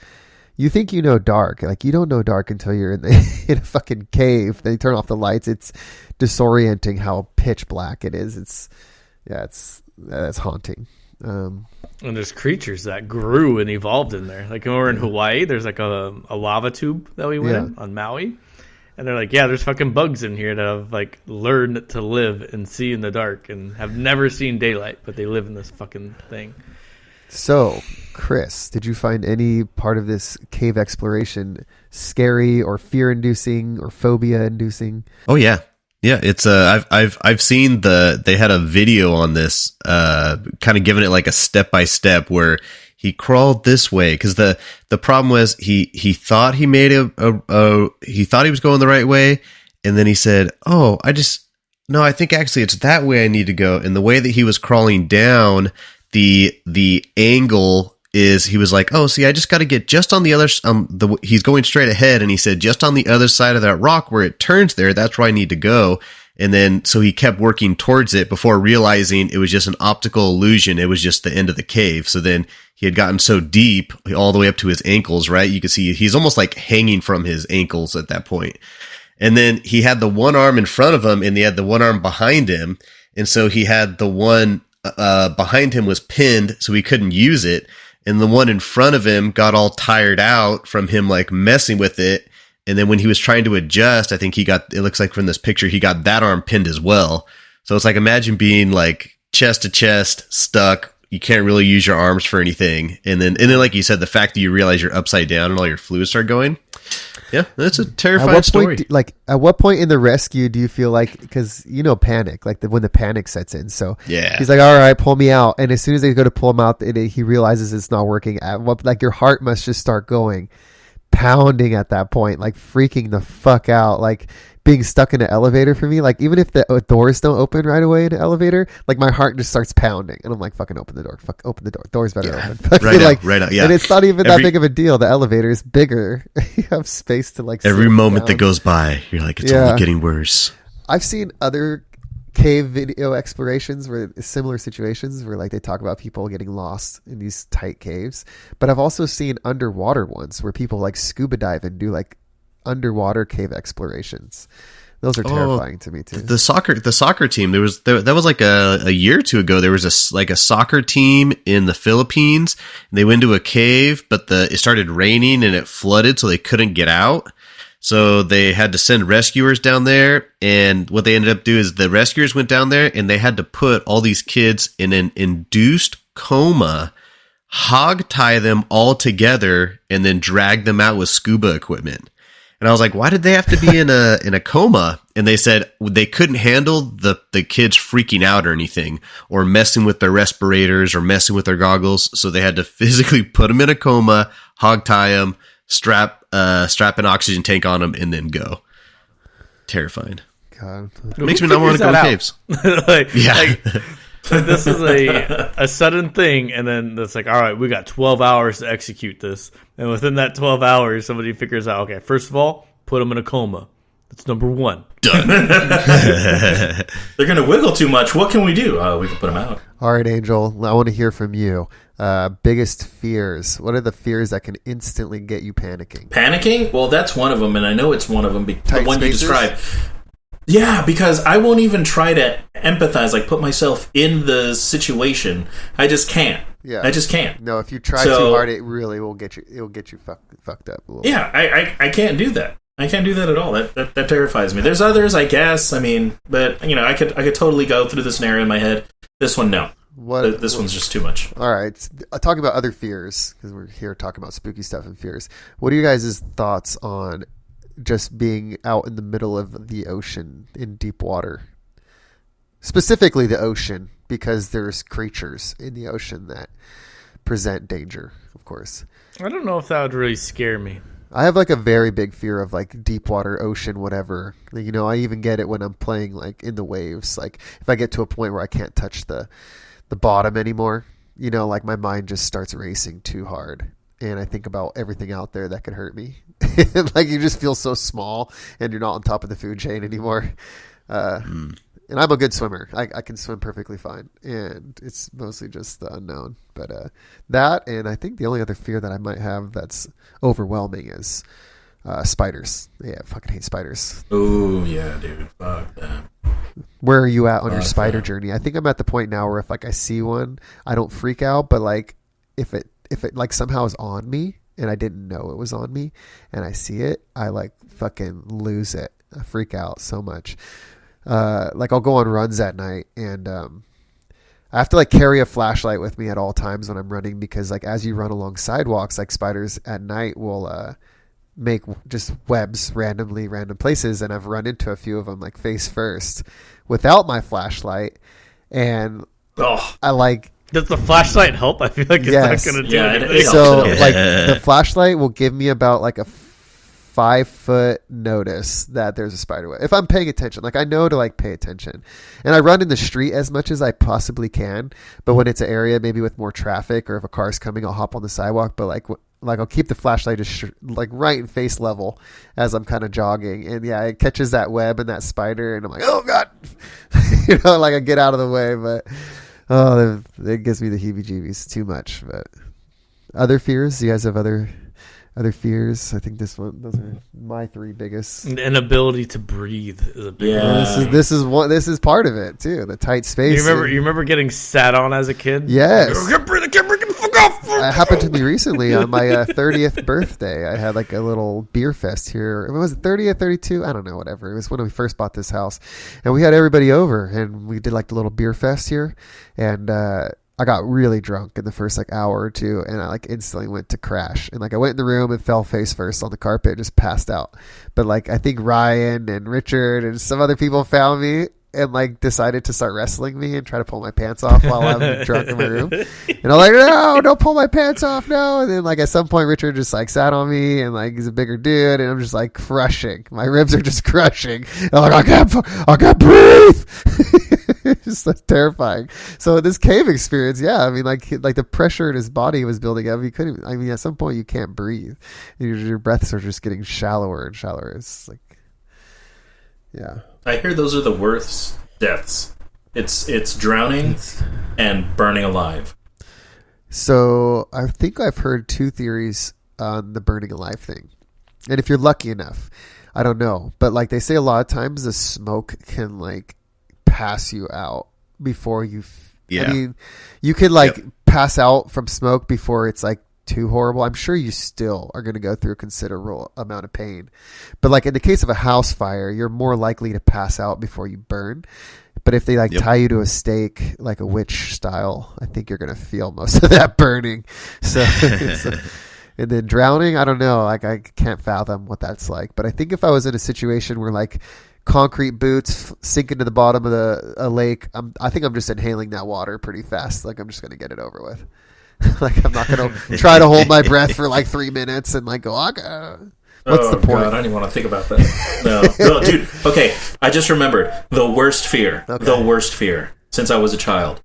S4: you think you know dark. Like you don't know dark until you're in a fucking cave. They turn off the lights. It's disorienting how pitch black it is. It's haunting.
S2: And there's creatures that grew and evolved in there. Like when we're in Hawaii, there's like a lava tube that we went in on Maui. And they're like, "Yeah, there's fucking bugs in here that have like learned to live and see in the dark and have never seen daylight, but they live in this fucking thing."
S4: So, Chris, did you find any part of this cave exploration scary or fear-inducing or phobia-inducing?
S3: Oh yeah. Yeah, it's I've seen they had a video on this kind of giving it like a step by step where he crawled this way because the problem was he thought he made he thought he was going the right way, and then he said, "Oh, I think actually it's that way I need to go." And the way that he was crawling down, the angle is he was like, "Oh, see, I just got to get just on the other he's going straight ahead," and he said just on the other side of that rock where it turns there, that's where I need to go. And then so he kept working towards it before realizing it was just an optical illusion. It was just the end of the cave. So then he had gotten so deep all the way up to his ankles, right? You could see he's almost like hanging from his ankles at that point. And then he had the one arm in front of him and he had the one arm behind him. And so he had the one behind him was pinned so he couldn't use it. And the one in front of him got all tired out from him like messing with it. And then when he was trying to adjust, I think it looks like from this picture, he got that arm pinned as well. So it's like, imagine being like chest to chest stuck. You can't really use your arms for anything. And then like you said, the fact that you realize you're upside down and all your fluids start going. Yeah, that's a terrifying story.
S4: At what point in the rescue do you feel like, because panic, like when the panic sets in. So
S3: yeah,
S4: he's like, "All right, pull me out." And as soon as they go to pull him out, he realizes it's not working. Like your heart must just start going, pounding at that point, like freaking the fuck out. Like being stuck in an elevator for me. Like, even if the doors don't open right away in an elevator, like, my heart just starts pounding. And I'm like, fucking open the door. Fuck, open the door. Doors better open.
S3: Right out. Yeah.
S4: And it's not even that big of a deal. The elevator is bigger. You have space to, like,
S3: every
S4: sit
S3: moment
S4: down.
S3: that goes by, you're like, it's only getting worse.
S4: I've seen other cave video explorations where similar situations where, like, they talk about people getting lost in these tight caves. But I've also seen underwater ones where people, like, scuba dive and do, like, underwater cave explorations. Those are terrifying to me too.
S3: The soccer team. That was like a year or two ago. There was a soccer team in the Philippines. And they went to a cave, but it started raining and it flooded, so they couldn't get out. So they had to send rescuers down there. And what they ended up doing is the rescuers went down there and they had to put all these kids in an induced coma, hog tie them all together, and then drag them out with scuba equipment. And I was like, why did they have to be in a coma? And they said they couldn't handle the kids freaking out or anything, or messing with their respirators or messing with their goggles. So they had to physically put them in a coma, hog tie them, strap an oxygen tank on them, and then go. Terrifying.
S4: God.
S3: It makes me not want to go to caves.
S2: This is a sudden thing, and then it's like, all right, we got 12 hours to execute this. And within that 12 hours, somebody figures out, okay, first of all, put them in a coma. That's number one.
S3: Done.
S5: They're going to wiggle too much. What can we do? We can put them out.
S4: All right, Angel, I want to hear from you. Biggest fears. What are the fears that can instantly get you panicking?
S5: Panicking? Well, that's one of them, and I know it's one of them. The one
S4: spaces?
S5: you described. Yeah, because I won't even try to empathize, like put myself in the situation. I just can't.
S4: Yeah,
S5: I just can't.
S4: No, if you try too hard, it really will get you. It'll get you fucked up a little.
S5: Yeah, I can't do that. I can't do that at all. That terrifies me. There's others, I guess. I mean, but I could totally go through the scenario in my head. This one, no. This one's just too much.
S4: All right, talking about other fears, because we're here talking about spooky stuff and fears. What are you guys' thoughts on just being out in the middle of the ocean in deep water? Specifically the ocean, because there's creatures in the ocean that present danger, of course.
S2: I don't know if that would really scare me.
S4: I have like a very big fear of like deep water, ocean, whatever. I even get it when I'm playing like in the waves. Like if I get to a point where I can't touch the bottom anymore, like my mind just starts racing too hard. And I think about everything out there that could hurt me. Like you just feel so small and you're not on top of the food chain anymore. And I'm a good swimmer. I can swim perfectly fine. And it's mostly just the unknown. But that, and I think the only other fear that I might have that's overwhelming is spiders. Yeah, I fucking hate spiders.
S5: Oh, yeah, dude. Fuck that.
S4: Where are you at on your spider journey? I think I'm at the point now where if like I see one, I don't freak out. But like if it like somehow is on me and I didn't know it was on me and I see it, I like fucking lose it. I freak out so much. Like I'll go on runs at night and I have to like carry a flashlight with me at all times when I'm running, because like as you run along sidewalks, like spiders at night will make just webs randomly random places, and I've run into a few of them like face first without my flashlight, and I like.
S2: Does the flashlight help? I feel like it's not going to do anything.
S4: So like the flashlight will give me about like a 5-foot notice that there's a spider web if I'm paying attention. Like I know to like pay attention, and I run in the street as much as I possibly can. But when it's an area maybe with more traffic, or if a car's coming, I'll hop on the sidewalk. But like I'll keep the flashlight just like right in face level as I'm kind of jogging, and yeah, it catches that web and that spider, and I'm like, oh god, like I get out of the way. But it gives me the heebie-jeebies too much. But other fears? Do you guys have other fears? I think those are my 3 biggest.
S2: An inability to breathe is a big one.
S4: This is part of it too. The tight space.
S2: You remember getting sat on as a kid?
S4: Yes.
S2: I can't breathe, get the fuck off.
S4: It happened to me recently on my 30th birthday. I had like a little beer fest here. Was it 30th, 32? I don't know, whatever. It was when we first bought this house, and we had everybody over, and we did like the little beer fest here, and I got really drunk in the first like hour or two, and I like instantly went to crash, and like I went in the room and fell face first on the carpet, just passed out. But like I think Ryan and Richard and some other people found me, and like decided to start wrestling me and try to pull my pants off while I'm drunk in my room. And I'm like, no, don't pull my pants off, no. And then like at some point, Richard just like sat on me, and like he's a bigger dude, and I'm just like crushing. My ribs are just crushing. And I'm like, I can't breathe. It's just like terrifying. So this cave experience, yeah, I mean, like the pressure in his body was building up. He couldn't. I mean, at some point, you can't breathe. Your breaths are just getting shallower and shallower. It's like, yeah.
S5: I hear those are the worst deaths. It's drowning and burning alive.
S4: So I think I've heard two theories on the burning alive thing. And if you're lucky enough, I don't know, but like they say a lot of times the smoke can like pass you out before you.
S3: Yeah.
S4: I mean, you could like pass out from smoke before it's like too horrible. I'm sure you still are going to go through a considerable amount of pain. But like in the case of a house fire, you're more likely to pass out before you burn. But if they like tie you to a stake, like a witch style, I think you're going to feel most of that burning. So, and then drowning, I don't know. Like I can't fathom what that's like. But I think if I was in a situation where like concrete boots sink into the bottom of a lake, I think I'm just inhaling that water pretty fast. Like I'm just going to get it over with. Like I'm not going to try to hold my breath for like 3 minutes and like go, what's the point?
S5: God, I don't even want to think about that. No, dude. Okay, I just remembered the worst fear. Okay. The worst fear since I was a child: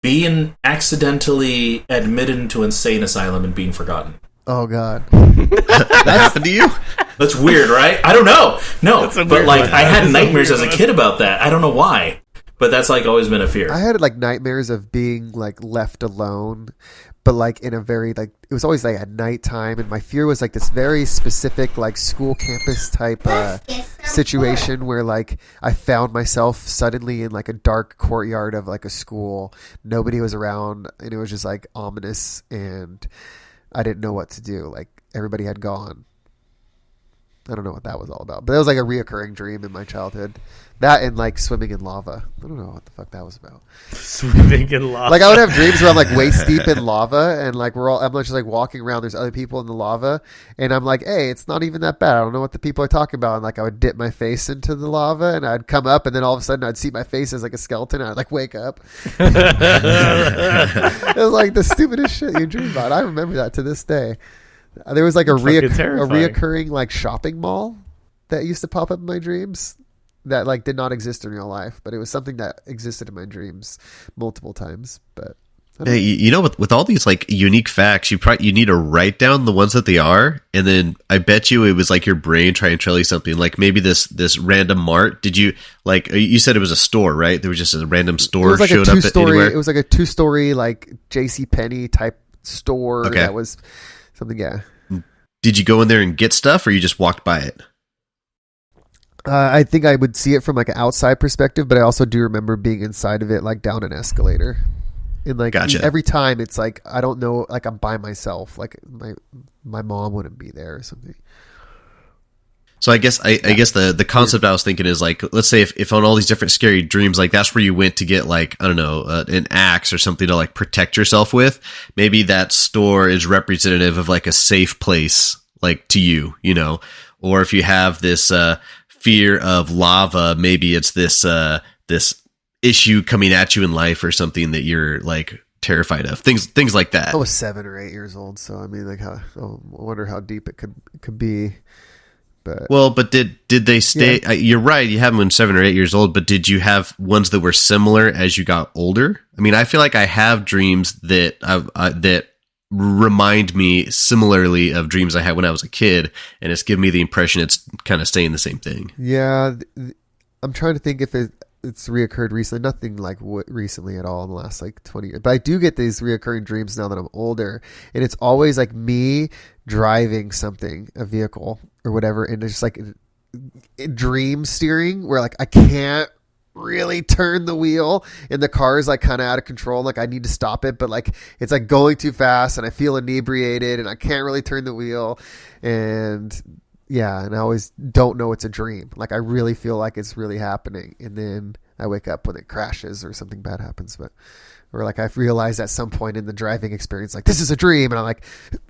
S5: being accidentally admitted into insane asylum and being forgotten.
S4: Oh God,
S3: that happened to you?
S5: That's weird, right? I don't know. No, but like I had nightmares as a kid about that. I don't know why. But that's like always been a fear.
S4: I had like nightmares of being like left alone, but like in a very like it was always like at nighttime, and my fear was like this very specific like school campus type situation where like I found myself suddenly in like a dark courtyard of like a school. Nobody was around, and it was just like ominous, and I didn't know what to do. Like everybody had gone. I don't know what that was all about, but that was like a reoccurring dream in my childhood. That and like swimming in lava. I don't know what the fuck that was about.
S2: Swimming in lava.
S4: Like I would have dreams where I'm like waist deep in lava, and like I'm just like walking around. There's other people in the lava, and I'm like, hey, it's not even that bad. I don't know what the people are talking about. And like I would dip my face into the lava, and I'd come up, and then all of a sudden I'd see my face as like a skeleton, and I'd like wake up. It was like the stupidest shit you dream about. I remember that to this day. There was like a reoccurring like shopping mall that used to pop up in my dreams that like did not exist in real life, but it was something that existed in my dreams multiple times. But
S3: hey, you know, with all these like unique facts, you need to write down the ones that they are, and then I bet you it was like your brain trying to tell you something. Like maybe this random mart. Did you like? You said it was a store, right? There was just a random store
S4: like
S3: showed up anywhere.
S4: It was like a 2-story like JCPenney type store that was something. Yeah.
S3: Did you go in there and get stuff, or you just walked by it?
S4: I think I would see it from like an outside perspective, but I also do remember being inside of it, like down an escalator. And like every time it's like, I don't know, like I'm by myself, like my mom wouldn't be there or something.
S3: So I guess the concept I was thinking is like, let's say if on all these different scary dreams, like that's where you went to get like, I don't know, an axe or something to like protect yourself with. Maybe that store is representative of like a safe place, like to you, you know, or if you have this, fear of lava, maybe it's this issue coming at you in life or something that you're like terrified of. Things like that.
S4: I was 7 or 8 years old, so I mean, like, I wonder how deep it could be.
S3: But did they stay? Yeah. You're right. You have them when 7 or 8 years old, but did you have ones that were similar as you got older? I mean, I feel like I have dreams that that remind me similarly of dreams I had when I was a kid, and it's given me the impression it's kind of saying the same thing.
S4: Yeah, I'm trying to think if it's reoccurred recently. Nothing like recently at all in the last like 20 years. But I do get these reoccurring dreams now that I'm older, and it's always like me driving something, a vehicle or whatever, and it's just like dream steering where like I can't really turn the wheel and the car is like kind of out of control. Like I need to stop it, but like it's like going too fast and I feel inebriated and I can't really turn the wheel. And yeah, and I always don't know it's a dream. Like I really feel like it's really happening, and then I wake up when it crashes or something bad happens. Or like I've realized at some point in the driving experience, like this is a dream, and I like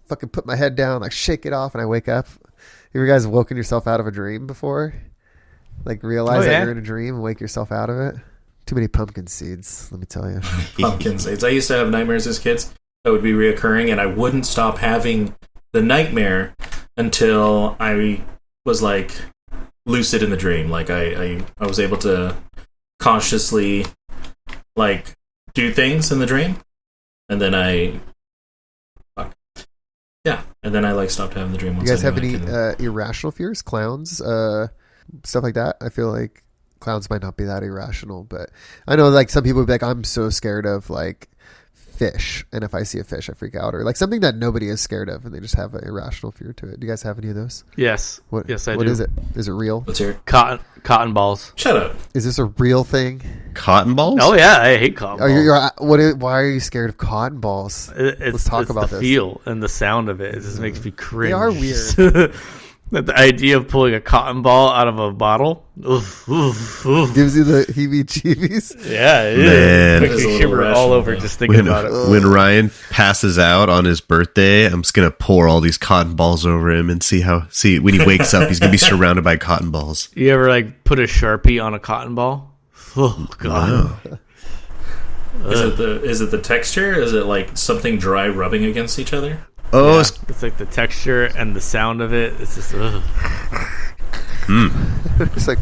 S4: fucking put my head down, like shake it off, and I wake up. Have you guys woken yourself out of a dream before? Like realize
S2: Oh, yeah.
S4: that you're in a dream and wake yourself out of it. Too many pumpkin seeds, let me tell you.
S5: Pumpkin seeds. I used to have nightmares as kids that would be reoccurring, and I wouldn't stop having the nightmare until I was like lucid in the dream. Like I was able to consciously like do things in the dream, and then I like stopped having the dream.
S4: You
S5: Once
S4: guys
S5: I
S4: have
S5: knew
S4: any
S5: I can-
S4: irrational fears? Clowns? Stuff like that? I feel like clowns might not be that irrational, but I know like some people would be like, I'm so scared of like fish, and if I see a fish I freak out, or like something that nobody is scared of and they just have an irrational fear to it. Do you guys have any of those?
S2: Yes.
S4: What,
S2: Yes, I
S4: what
S2: do.
S4: is it? Is it real?
S5: Let's hear it.
S2: Cotton balls.
S5: Shut up.
S4: Is this a real thing?
S3: Cotton balls?
S2: Oh yeah, I hate cotton balls.
S4: Why are you scared of cotton balls?
S2: Let's
S4: talk about
S2: the
S4: this.
S2: feel and the sound of it. It just makes me cringe.
S4: They are weird.
S2: The idea of pulling a cotton ball out of a bottle, oof, oof, oof.
S4: Gives you the heebie-jeebies.
S2: Yeah, it
S3: Man.
S2: is. Makes
S5: It is a
S2: me
S5: little
S2: shiver all
S5: irrational,
S2: over
S5: though.
S2: just thinking about it.
S3: When Ryan passes out on his birthday, I'm just gonna pour all these cotton balls over him and see when he wakes up, he's gonna be surrounded by cotton balls.
S2: You ever like put a Sharpie on a cotton ball? Oh god.
S3: Wow.
S5: Is it the texture? Is it like something dry rubbing against each other?
S3: Oh,
S2: Yeah, it's like the texture and the sound of it. It's just ugh.
S4: It's like,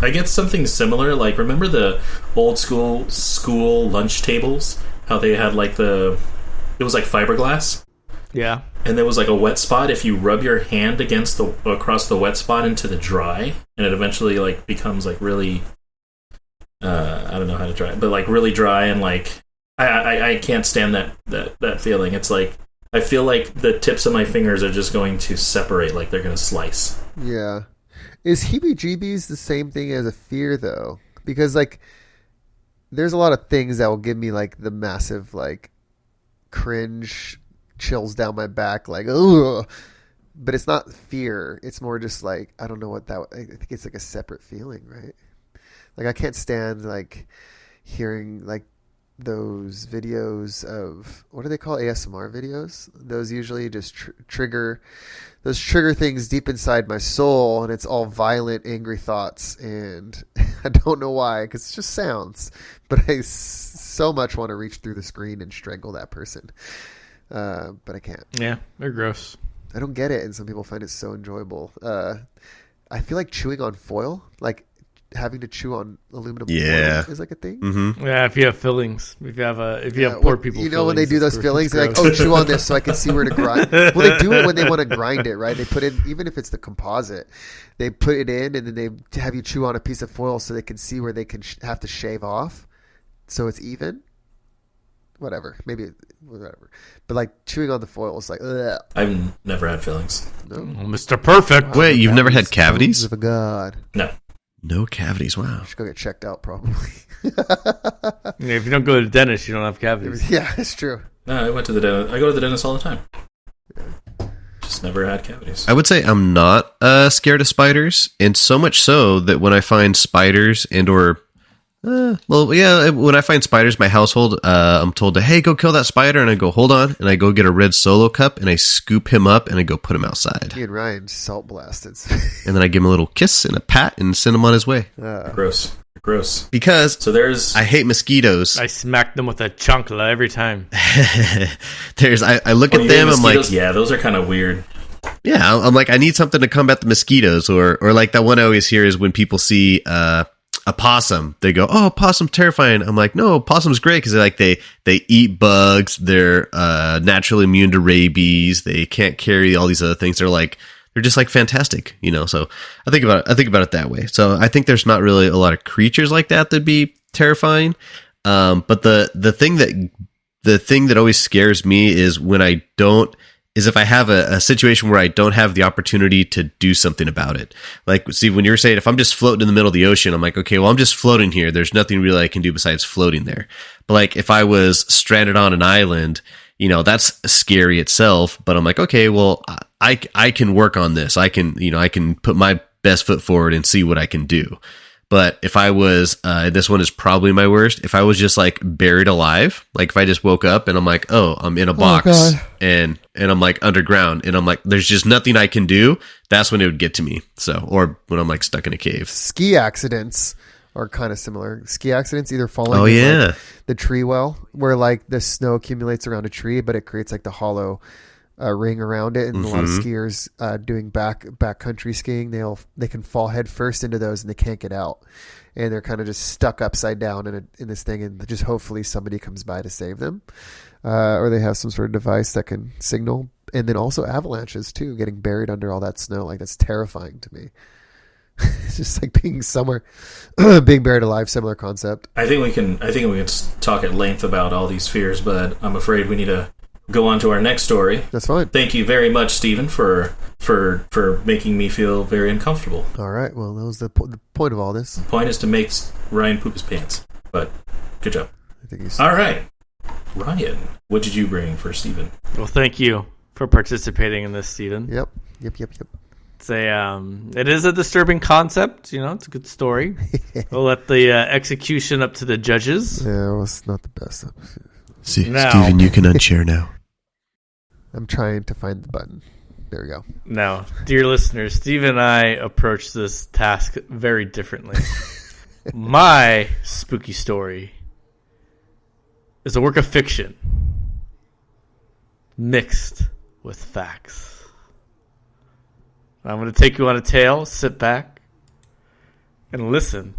S5: I get something similar. Like, remember the old school lunch tables? How they had like it was like fiberglass,
S2: Yeah.
S5: and there was like a wet spot. If you rub your hand across the wet spot into the dry, and it eventually like becomes like really, I don't know how to dry it, but like really dry, and like I can't stand that feeling. It's like I feel like the tips of my fingers are just going to separate, like they're going to slice.
S4: yeah. Is heebie-jeebies the same thing as a fear, though? Because, like, there's a lot of things that will give me, like, the massive, like, cringe chills down my back, like, ugh. But it's not fear. It's more just, like, I don't know what that... I think it's, like, a separate feeling, right? Like, I can't stand, like, hearing, like, those videos of... What do they call ASMR videos? Those usually just trigger... Those trigger things deep inside my soul, and it's all violent, angry thoughts, and I don't know why, because it's just sounds. But I so much want to reach through the screen and strangle that person, but I can't.
S2: Yeah, they're gross.
S4: I don't get it, and some people find it so enjoyable. I feel like chewing on foil, like having to chew on aluminum
S3: Yeah.
S4: foil is like a thing.
S3: Mm-hmm.
S2: Yeah, if you have fillings, if you have poor
S4: well,
S2: people,
S4: you know, when they do
S2: fillings,
S4: those
S2: it's
S4: fillings, they're like,
S2: gross.
S4: "Oh, chew on this so I can see where to grind." Well, they do it when they want to grind it, right? They put in, even if it's the composite, they put it in, and then they have you chew on a piece of foil so they can see where they can have to shave off, so it's even. Whatever, maybe whatever, but like chewing on the foil is like, ugh.
S5: I've never had fillings.
S2: Oh, Mr. Perfect.
S3: Wait, you've never had cavities?
S4: Sons of a god,
S5: No.
S3: No cavities. Wow.
S4: should go get checked out probably.
S2: Yeah, if you don't go to the dentist, you don't have cavities.
S4: Yeah, it's true.
S5: No, I went to the dentist. I go to the dentist all the time. Just never had cavities.
S3: I would say I'm not scared of spiders, and so much so that when I find spiders when I find spiders in my household, I'm told to, hey, go kill that spider, and I go, hold on, and I go get a red Solo cup, and I scoop him up, and I go put him outside.
S4: Me and Ryan salt blasted.
S3: And then I give him a little kiss and a pat and send him on his way.
S5: Gross. Gross.
S3: Because
S5: So there's...
S3: I hate mosquitoes.
S2: I smack them with a chancla every time.
S3: I look
S5: Oh,
S3: at
S5: you
S3: them,
S5: hate
S3: I'm like,
S5: mosquitoes? Yeah, those are kind of weird.
S3: yeah, I'm like, I need something to combat the mosquitoes, or like that one I always hear is when people see a possum, they go, "Oh, possum terrifying." I'm like, no, possum's great because they eat bugs, they're naturally immune to rabies, they can't carry all these other things. They're just like fantastic, you know. So I think about it that way. So I think there's not really a lot of creatures like that'd be terrifying. But the thing that always scares me is if I have a situation where I don't have the opportunity to do something about it. Like, Steve, when you were saying, if I'm just floating in the middle of the ocean, I'm like, okay, well, I'm just floating here. There's nothing really I can do besides floating there. But like, if I was stranded on an island, you know, that's scary itself. But I'm like, okay, well, I can work on this. I can put my best foot forward and see what I can do. But if I was, this one is probably my worst. If I was just like buried alive, like if I just woke up and I'm like, oh, I'm in a box and I'm like underground and I'm like, there's just nothing I can do. That's when it would get to me. So, or when I'm like stuck in a cave.
S4: Ski accidents are kind of similar. Ski accidents either falling in like the tree well, where like the snow accumulates around a tree, but it creates like the hollow ring around it, and a lot of skiers doing backcountry skiing, they can fall head first into those and they can't get out, and they're kind of just stuck upside down in this thing, and just hopefully somebody comes by to save them, or they have some sort of device that can signal. And then also avalanches too, getting buried under all that snow, like that's terrifying to me. It's just like being somewhere, being buried alive. Similar concept.
S5: I think we can talk at length about all these fears, but I'm afraid we need to go on to our next story.
S4: That's fine.
S5: Thank you very much, Stephen, for making me feel very uncomfortable.
S4: All right. Well, that was the point of all this.
S5: The point is to make Ryan poop his pants. But good job.
S4: I think he's...
S5: All right, Ryan, what did you bring for Stephen?
S2: Well, thank you for participating in this, Stephen.
S4: Yep.
S2: It's it is a disturbing concept. You know, it's a good story. We'll let the execution up to the judges.
S4: Yeah, well, it's not the best.
S3: Stephen, you can unchair now.
S4: I'm trying to find the button. There we go.
S2: Now, dear listeners, Steve and I approach this task very differently. My spooky story is a work of fiction mixed with facts. I'm going to take you on a tale. Sit back and listen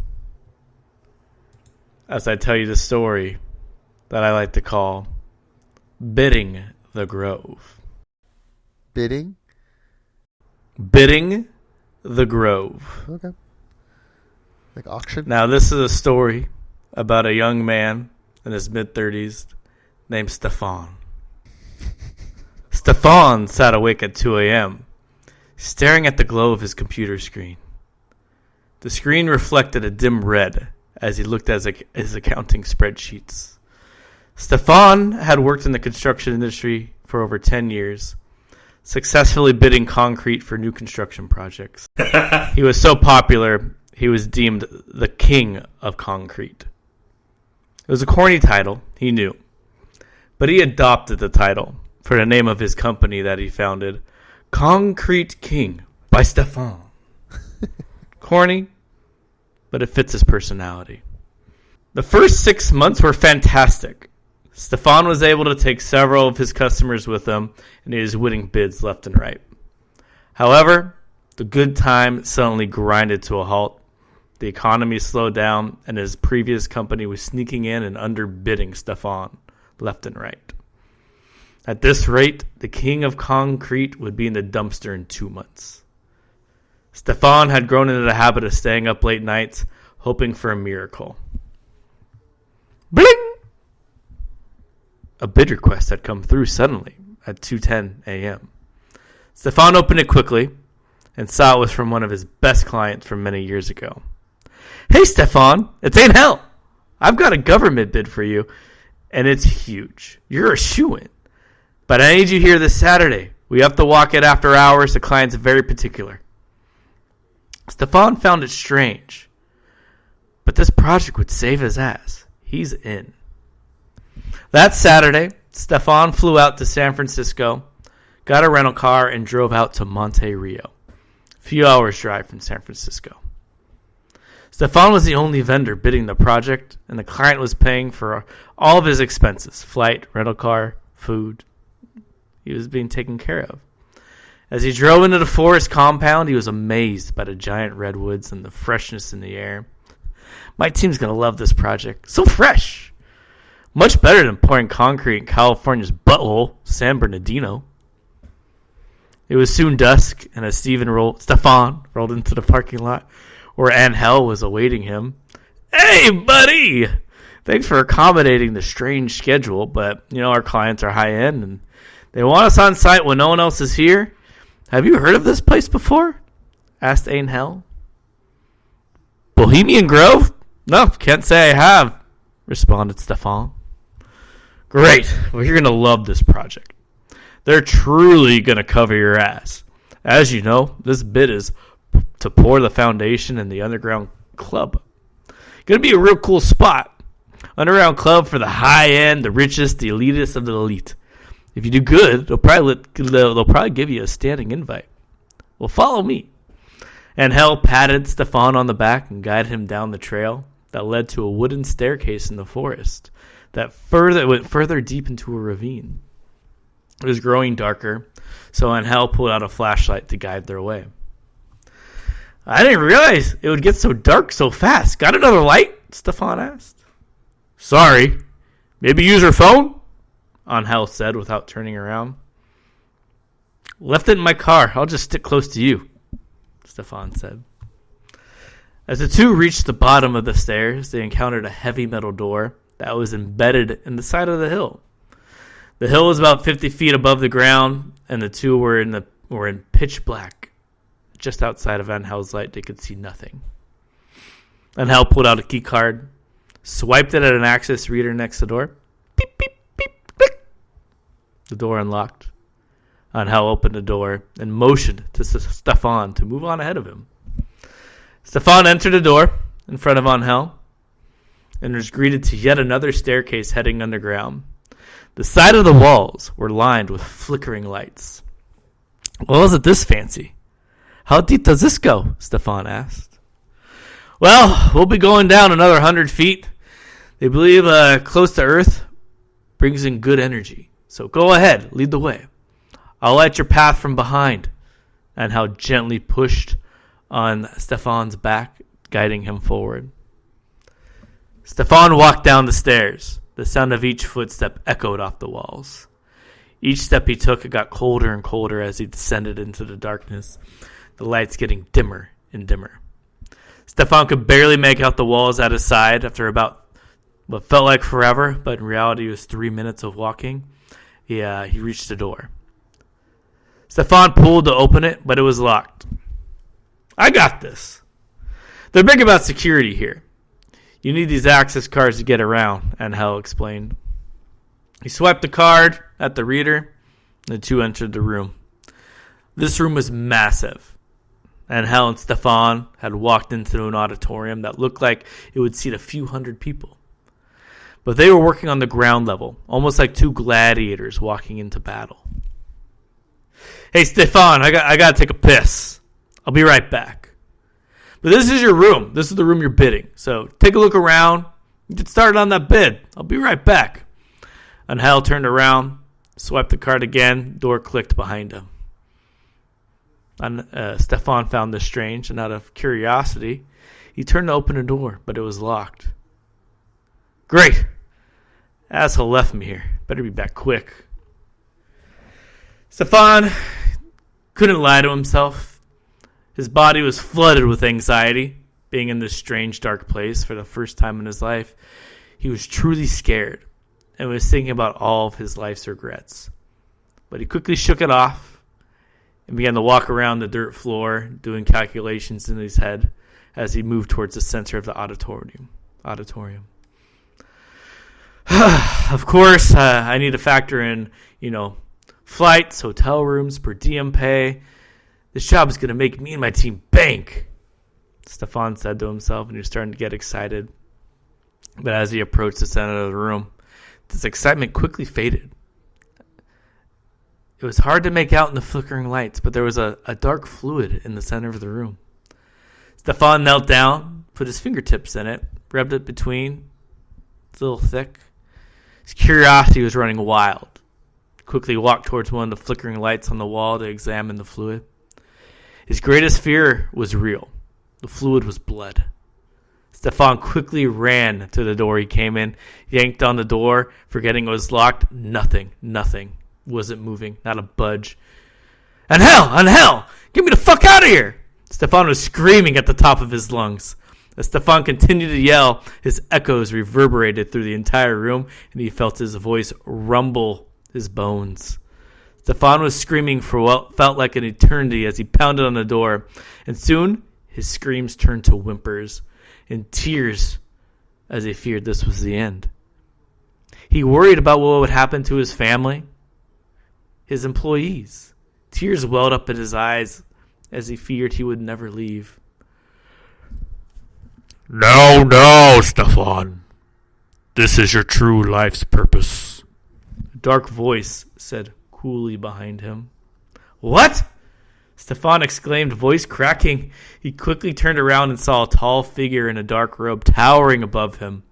S2: as I tell you the story that I like to call Bidding the Grove.
S4: Bidding
S2: the Grove.
S4: Okay. Like auction?
S2: Now, this is a story about a young man in his mid-30s named Stefan. Stefan sat awake at 2 a.m., staring at the glow of his computer screen. The screen reflected a dim red as he looked at his accounting spreadsheets. Stefan had worked in the construction industry for over 10 years, successfully bidding concrete for new construction projects. He was so popular, he was deemed the king of concrete. It was a corny title, he knew, but he adopted the title for the name of his company that he founded, Concrete King by Stefan. Corny, but it fits his personality. The first 6 months were fantastic. Stefan was able to take several of his customers with him, and he was winning bids left and right. However, the good time suddenly grinded to a halt. The economy slowed down, and his previous company was sneaking in and underbidding Stefan left and right. At this rate, the king of concrete would be in the dumpster in 2 months. Stefan had grown into the habit of staying up late nights, hoping for a miracle. Bling! A bid request had come through suddenly at 2:10 a.m. Stefan opened it quickly and saw it was from one of his best clients from many years ago. Hey, Stefan, it's ain't hell. I've got a government bid for you, and it's huge. You're a shoo-in. But I need you here this Saturday. We have to walk it after hours. The client's very particular. Stefan found it strange, but this project would save his ass. He's in. That Saturday, Stefan flew out to San Francisco, got a rental car, and drove out to Monte Rio, a few hours' drive from San Francisco. Stefan was the only vendor bidding the project, and the client was paying for all of his expenses, flight, rental car, food. He was being taken care of. As he drove into the forest compound, he was amazed by the giant redwoods and the freshness in the air. My team's going to love this project. So fresh! Much better than pouring concrete in California's butthole, San Bernardino. It was soon dusk, and as Stefan rolled into the parking lot where Angel was awaiting him. Hey, buddy! Thanks for accommodating the strange schedule, but, our clients are high-end, and they want us on site when no one else is here. Have you heard of this place before? Asked Angel. Bohemian Grove? No, can't say I have, responded Stefan. Great. Well, you're going to love this project. They're truly going to cover your ass. As you know, this bid is to pour the foundation in the underground Club. Gonna be a real cool spot. Underground club for the high end, the richest, the elitist of the elite. If you do good, they'll probably give you a standing invite. Well, follow me. And Hell patted Stefan on the back and guided him down the trail that led to a wooden staircase in the forest that went further deep into a ravine. It was growing darker, so Angel pulled out a flashlight to guide their way. I didn't realize it would get so dark so fast. Got another light? Stefan asked. Sorry. Maybe use your phone? Angel said without turning around. Left it in my car. I'll just stick close to you, Stefan said. As the two reached the bottom of the stairs, they encountered a heavy metal door that was embedded in the side of the hill. The hill was about 50 feet above the ground, and the two were in pitch black. Just outside of Angel's light, they could see nothing. Angel pulled out a key card, swiped it at an access reader next to the door. Beep, beep, beep, click. The door unlocked. Angel opened the door and motioned to Stefan to move on ahead of him. Stefan entered the door in front of Angel and was greeted to yet another staircase heading underground. The side of the walls were lined with flickering lights. Well, isn't this fancy? How deep does this go? Stefan asked. Well, we'll be going down another 100 feet. They believe close to Earth brings in good energy. So go ahead, lead the way. I'll light your path from behind. And how gently pushed on Stefan's back, guiding him forward. Stefan walked down the stairs. The sound of each footstep echoed off the walls. Each step he took, it got colder and colder as he descended into the darkness, the lights getting dimmer and dimmer. Stefan could barely make out the walls at his side after about what felt like forever, but in reality it was 3 minutes of walking. He reached the door. Stefan pulled to open it, but it was locked. I got this. They're big about security here. You need these access cards to get around, Angel explained. He swiped the card at the reader, and the two entered the room. This room was massive. Angel and Stefan had walked into an auditorium that looked like it would seat a few hundred people. But they were working on the ground level, almost like two gladiators walking into battle. Hey, Stefan, I got to take a piss. I'll be right back. But this is your room. This is the room you're bidding. So take a look around. Get started on that bid. I'll be right back. Angel turned around, swiped the card again. Door clicked behind him. Stefan found this strange, and out of curiosity, he turned to open the door, but it was locked. Great. Asshole left me here. Better be back quick. Stefan couldn't lie to himself. His body was flooded with anxiety, being in this strange, dark place for the first time in his life. He was truly scared and was thinking about all of his life's regrets. But he quickly shook it off and began to walk around the dirt floor, doing calculations in his head as he moved towards the center of the auditorium. Of course, I need to factor in, flights, hotel rooms, per diem pay. This job is going to make me and my team bank, Stefan said to himself, and he was starting to get excited. But as he approached the center of the room, this excitement quickly faded. It was hard to make out in the flickering lights, but there was a dark fluid in the center of the room. Stefan knelt down, put his fingertips in it, rubbed it between. It's a little thick. His curiosity was running wild. Quickly walked towards one of the flickering lights on the wall to examine the fluid. His greatest fear was real. The fluid was blood. Stefan quickly ran to the door he came in, yanked on the door, forgetting it was locked. Nothing wasn't moving, not a budge. Angel, get me the fuck out of here! Stefan was screaming at the top of his lungs. As Stefan continued to yell, his echoes reverberated through the entire room, and he felt his voice rumble his bones. Stefan was screaming for what felt like an eternity as he pounded on the door, and soon his screams turned to whimpers and tears as he feared this was the end. He worried about what would happen to his family, his employees. Tears welled up in his eyes as he feared he would never leave. No, Stefan. This is your true life's purpose. A dark voice said coolly behind him. What? Stefan exclaimed, voice cracking. He quickly turned around and saw a tall figure in a dark robe towering above him.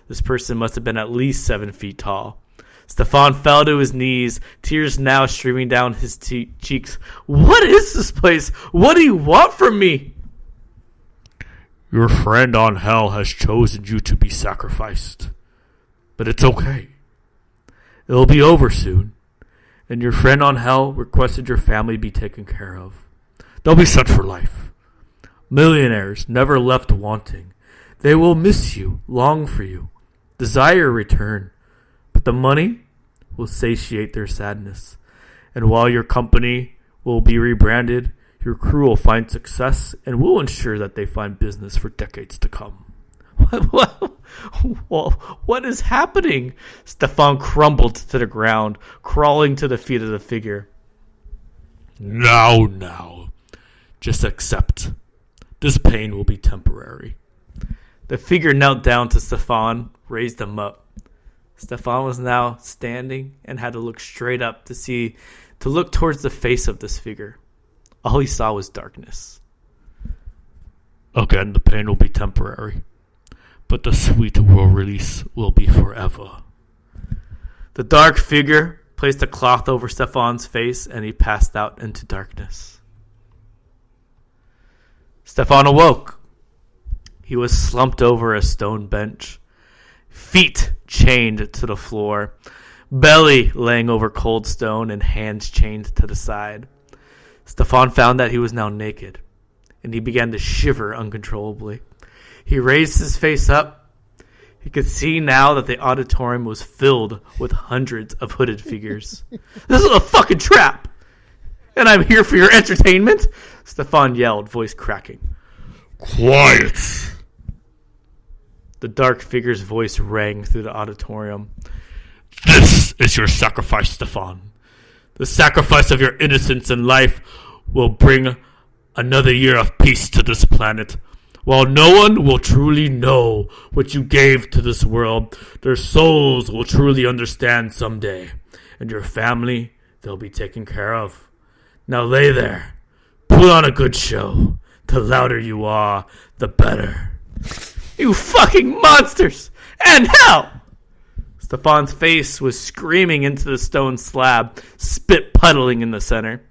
S2: This person must have been at least 7 feet tall. Stefan fell to his knees, tears now streaming down his cheeks. What is this place? What do you want from me? Your friend on hell has chosen you to be sacrificed. But it's okay. It'll be over soon. And your friend on hell requested your family be taken care of. They'll be set for life. Millionaires never left wanting. They will miss you, long for you, desire return. But the money will satiate their sadness. And while your company will be rebranded, your crew will find success and will ensure that they find business for decades to come. What is happening? Stefan crumbled to the ground, crawling to the feet of the figure. Now. Just accept. This pain will be temporary. The figure knelt down to Stefan, raised him up. Stefan was now standing and had to look straight up to look towards the face of this figure. All he saw was darkness. Again, the pain will be temporary, but the sweet release will be forever. The dark figure placed a cloth over Stefan's face and he passed out into darkness. Stefan awoke. He was slumped over a stone bench, feet chained to the floor, belly laying over cold stone and hands chained to the side. Stefan found that he was now naked, and he began to shiver uncontrollably. He raised his face up. He could see now that the auditorium was filled with hundreds of hooded figures. This is a fucking trap! And I'm here for your entertainment? Stefan yelled, voice cracking. Quiet! The dark figure's voice rang through the auditorium. This is your sacrifice, Stefan. The sacrifice of your innocence and life will bring another year of peace to this planet. While no one will truly know what you gave to this world, their souls will truly understand someday. And your family, they'll be taken care of. Now lay there. Put on a good show. The louder you are, the better. You fucking monsters! And hell! Stefan's face was screaming into the stone slab, spit puddling in the center.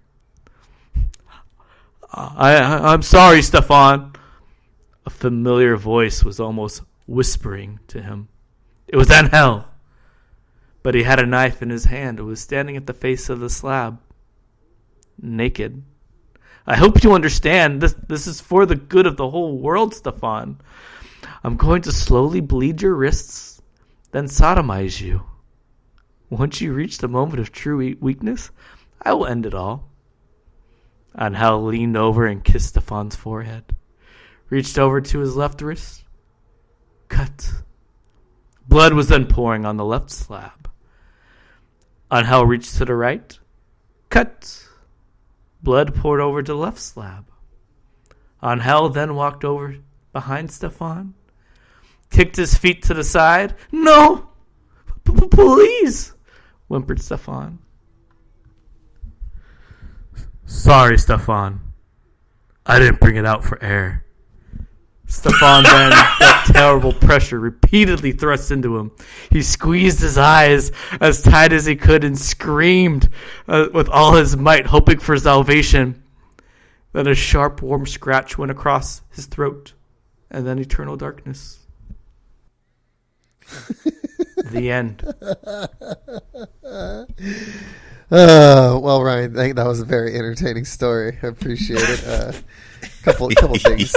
S2: I'm sorry, Stefan. A familiar voice was almost whispering to him. It was Angel. But he had a knife in his hand and was standing at the face of the slab, naked. I hope you understand. This is for the good of the whole world, Stefan. I'm going to slowly bleed your wrists, then sodomize you. Once you reach the moment of true weakness, I will end it all. Angel leaned over and kissed Stefan's forehead, reached over to his left wrist. Cut. Blood was then pouring on the left slab. Angel reached to the right. Cut. Blood poured over to the left slab. Angel then walked over behind Stefan, kicked his feet to the side. No! Please! Whimpered Stefan. Sorry, Stefan. I didn't bring it out for air. Stefan then felt terrible pressure repeatedly thrust into him. He squeezed his eyes as tight as he could and screamed with all his might, hoping for salvation. Then a sharp, warm scratch went across his throat, and then eternal darkness. The end.
S4: Well, Ryan, I think that was a very entertaining story. I appreciate it. Couple things.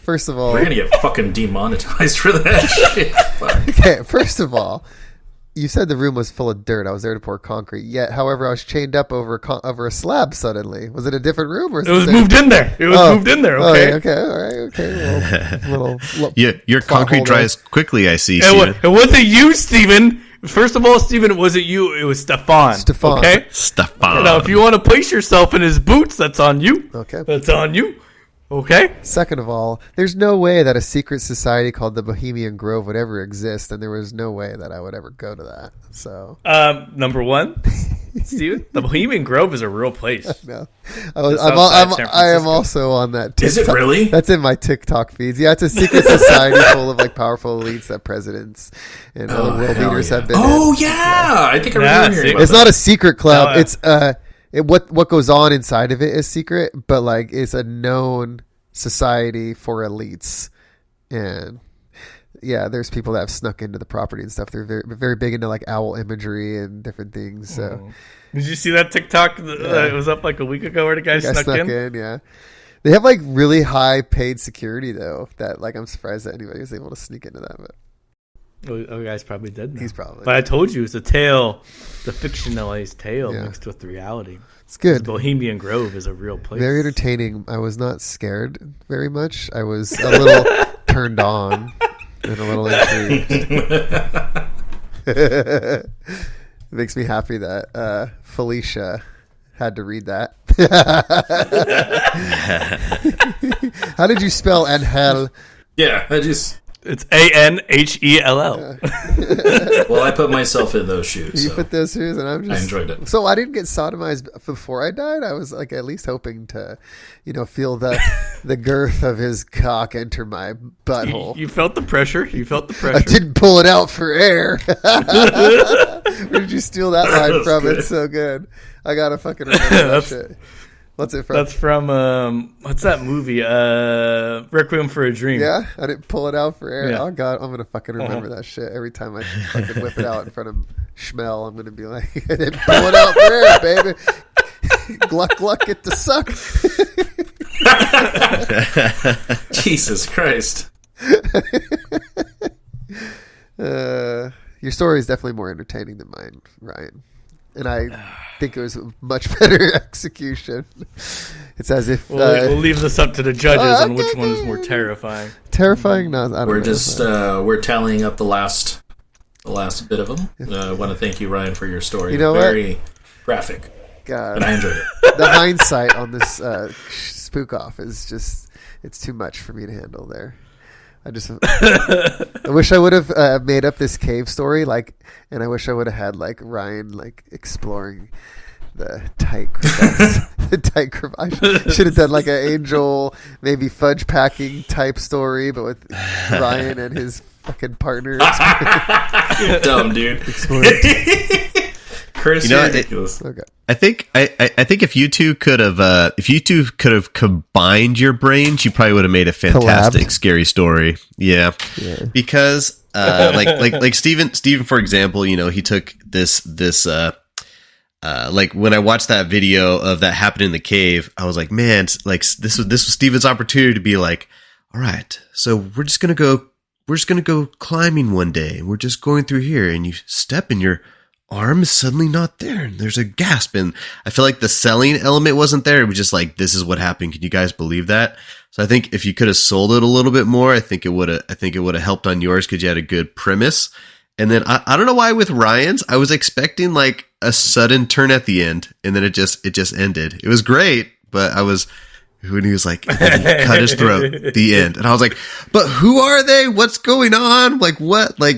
S4: First of all,
S5: we're gonna get fucking demonetized for that shit.
S4: Okay, first of all, you said the room was full of dirt. I was there to pour concrete. Yet, however, I was chained up over a slab suddenly. Was it a different room? Or
S2: it was moved in there. It was moved in there. Okay.
S4: Okay. All right. Okay. Well,
S3: your concrete dries quickly, I see.
S2: It wasn't you, Steven. First of all, Steven, it wasn't you. It was Stefan.
S3: Okay? Stefan.
S2: Now, if you want to place yourself in his boots, that's on you.
S4: Okay.
S2: That's on you. Okay.
S4: Second of all, there's no way that a secret society called the Bohemian Grove would ever exist, and there was no way that I would ever go to that. So,
S2: number one, Steven, the Bohemian Grove is a real place.
S4: no,
S2: I
S4: am also on that. TikTok.
S5: Is it really?
S4: That's in my TikTok feeds. Yeah, it's a secret society full of like powerful elites that presidents and other world leaders have been.
S5: Oh
S4: in.
S5: yeah, I think I remember hearing about
S4: It's
S5: that.
S4: not a secret club.
S2: No,
S4: It's what goes on inside of it is secret, but like it's a known society for elites, and yeah, there's people that have snuck into the property and stuff. They're very, very big into like owl imagery and different things. So,
S2: Did you see that TikTok? It was up like a week ago where the guy snuck in.
S4: Yeah, they have like really high paid security though. That like I'm surprised that anybody was able to sneak into that. But
S2: Oh, guy's probably dead now.
S4: he's probably.
S2: But I told you, it's a tale, the fictionalized tale
S4: Yeah.
S2: mixed with reality.
S4: It's good.
S2: Bohemian Grove is a real place.
S4: Very entertaining. I was not scared very much. I was a little turned on and a little intrigued. It makes me happy that Felicia had to read that. How did you spell Angel?
S5: Yeah,
S2: It's ANHELL.
S5: well, I put myself in those shoes.
S4: You
S5: So.
S4: put those shoes, and I'm just.
S5: I enjoyed it.
S4: So I didn't get sodomized before I died. I was like at least hoping to, feel the girth of his cock enter my butthole.
S2: You felt the pressure.
S4: I didn't pull it out for air. Where did you steal that line
S5: That was
S4: from?
S5: good.
S4: It's so good. I gotta fucking remember that shit. What's it from?
S2: That's from what's that movie? Requiem for a Dream.
S4: Yeah, I didn't pull it out for air.
S2: Yeah.
S4: Oh god, I'm gonna fucking remember that shit every time I fucking whip it out in front of Schmel. I'm gonna be like, I didn't pull it out for air, baby. Gluck gluck, get to suck.
S5: Jesus Christ.
S4: Your story is definitely more entertaining than mine, Ryan. And I think it was a much better execution. It's as if
S2: We'll leave this up to the judges on which one is more terrifying.
S4: terrifying. No, I don't
S5: We're
S4: know.
S5: just we're tallying up the last bit of them. I want to thank you, Ryan, for your story.
S4: You know what?
S5: Very graphic,
S4: God,
S5: and I enjoyed it.
S4: the hindsight on this Spook-Off is just—it's too much for me to handle. There, I wish I would have made up this cave story, and I wish I would have had Ryan exploring the tight crevice. The tight crevice. I should have done an angel, maybe fudge packing type story, but with Ryan and his fucking partner.
S5: Dumb dude. Chris,
S3: You know,
S5: you're ridiculous.
S4: Okay.
S3: I think if you two could have combined your brains, you probably would have made a fantastic
S4: Collabed.
S3: scary story. Yeah. Because like Steven for example, he took this when I watched that video of that happening in the cave, I was like, man, this was Steven's opportunity to be like, all right, so we're just gonna go climbing one day, and we're just going through here, and you step and your arm is suddenly not there, and there's a gasp, and I feel like the selling element wasn't there. It was just like, this is what happened. Can you guys believe that? So I think if you could have sold it a little bit more, I think it would have helped on yours because you had a good premise. And then I don't know why with Ryan's, I was expecting a sudden turn at the end, and then it just ended. It was great, but when he was like, and then he cut his throat, the end. And I was like, but who are they? What's going on? What? I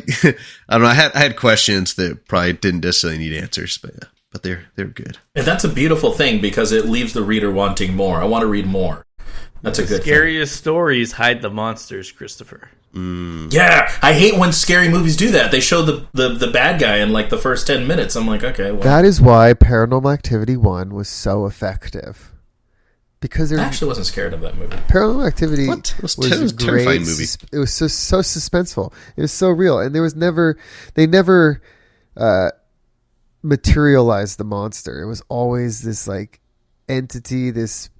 S3: don't know. I had questions that probably didn't necessarily need answers, but they're good.
S5: And that's a beautiful thing because it leaves the reader wanting more. I want to read more. That's a good thing.
S2: Scariest stories hide the monsters, Christopher.
S5: Yeah, I hate when scary movies do that. They show the bad guy in the first 10 minutes. I'm like, okay, well.
S4: That is why Paranormal Activity 1 was so effective. Because
S5: I actually wasn't scared of that movie.
S4: Paranormal Activity
S3: What? It was
S4: was
S3: a
S4: great.
S3: terrifying movie.
S4: It was so suspenseful. It was so real, and they never materialized the monster. It was always this entity, this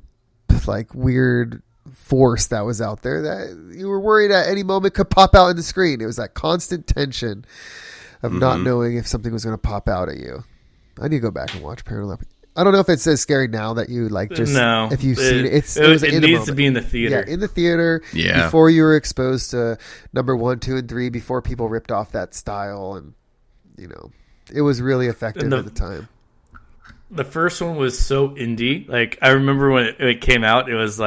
S4: weird force that was out there that you were worried at any moment could pop out in the screen. It was that constant tension of not knowing if something was going to pop out at you. I need to go back and watch Paranormal. I don't know if it's as scary now that you
S2: No,
S4: if you've seen it. It was in the
S2: needs
S4: moment.
S2: to be in the theater.
S4: Yeah, in the theater.
S3: Yeah.
S4: Before you were exposed to number 1, 2, and 3. Before people ripped off that style, and it was really effective at the time.
S2: The first one was so indie. I remember when it came out, it was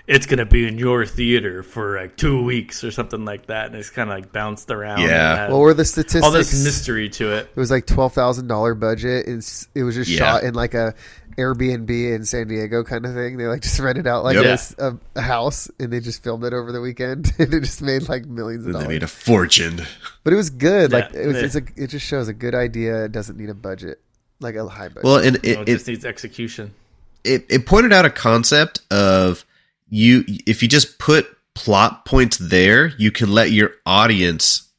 S2: it's going to be in your theater for like 2 weeks or something like that. And it's kind of like bounced around.
S3: Yeah.
S4: What were the statistics?
S2: All this mystery to it.
S4: It was like $12,000 budget. It was just shot in like a Airbnb in San Diego kind of thing. They like just rented out like a house and they just filmed it over the weekend and it just made like millions of dollars.
S3: They made a fortune.
S4: But it was good.
S2: Yeah.
S4: Like it just shows a good idea. It doesn't need a budget, like a high budget.
S3: Well, and
S2: it just needs execution.
S3: It pointed out a concept of if you just put plot points there, you can let your audience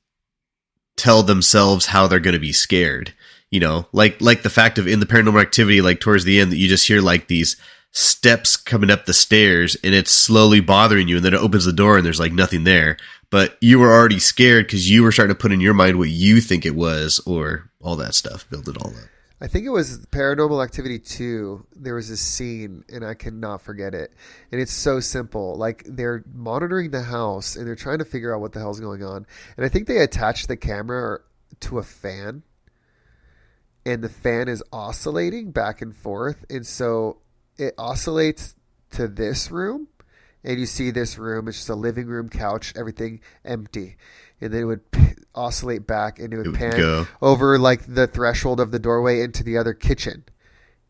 S3: tell themselves how they're going to be scared. You know, like the fact of in the Paranormal Activity, like towards the end, that you just hear like these steps coming up the stairs and it's slowly bothering you, and then it opens the door and there's like nothing there. But you were already scared because you were starting to put in your mind what you think it was, or all that stuff. Build it all up.
S4: I think it was Paranormal Activity 2. There was a scene, and I cannot forget it. And it's so simple. Like, they're monitoring the house, and they're trying to figure out what the hell's going on. And I think they attached the camera to a fan, and the fan is oscillating back and forth. And so it oscillates to this room, and you see this room. It's just a living room, couch, everything empty. And then it would oscillate back, and it would pan over like the threshold of the doorway into the other kitchen.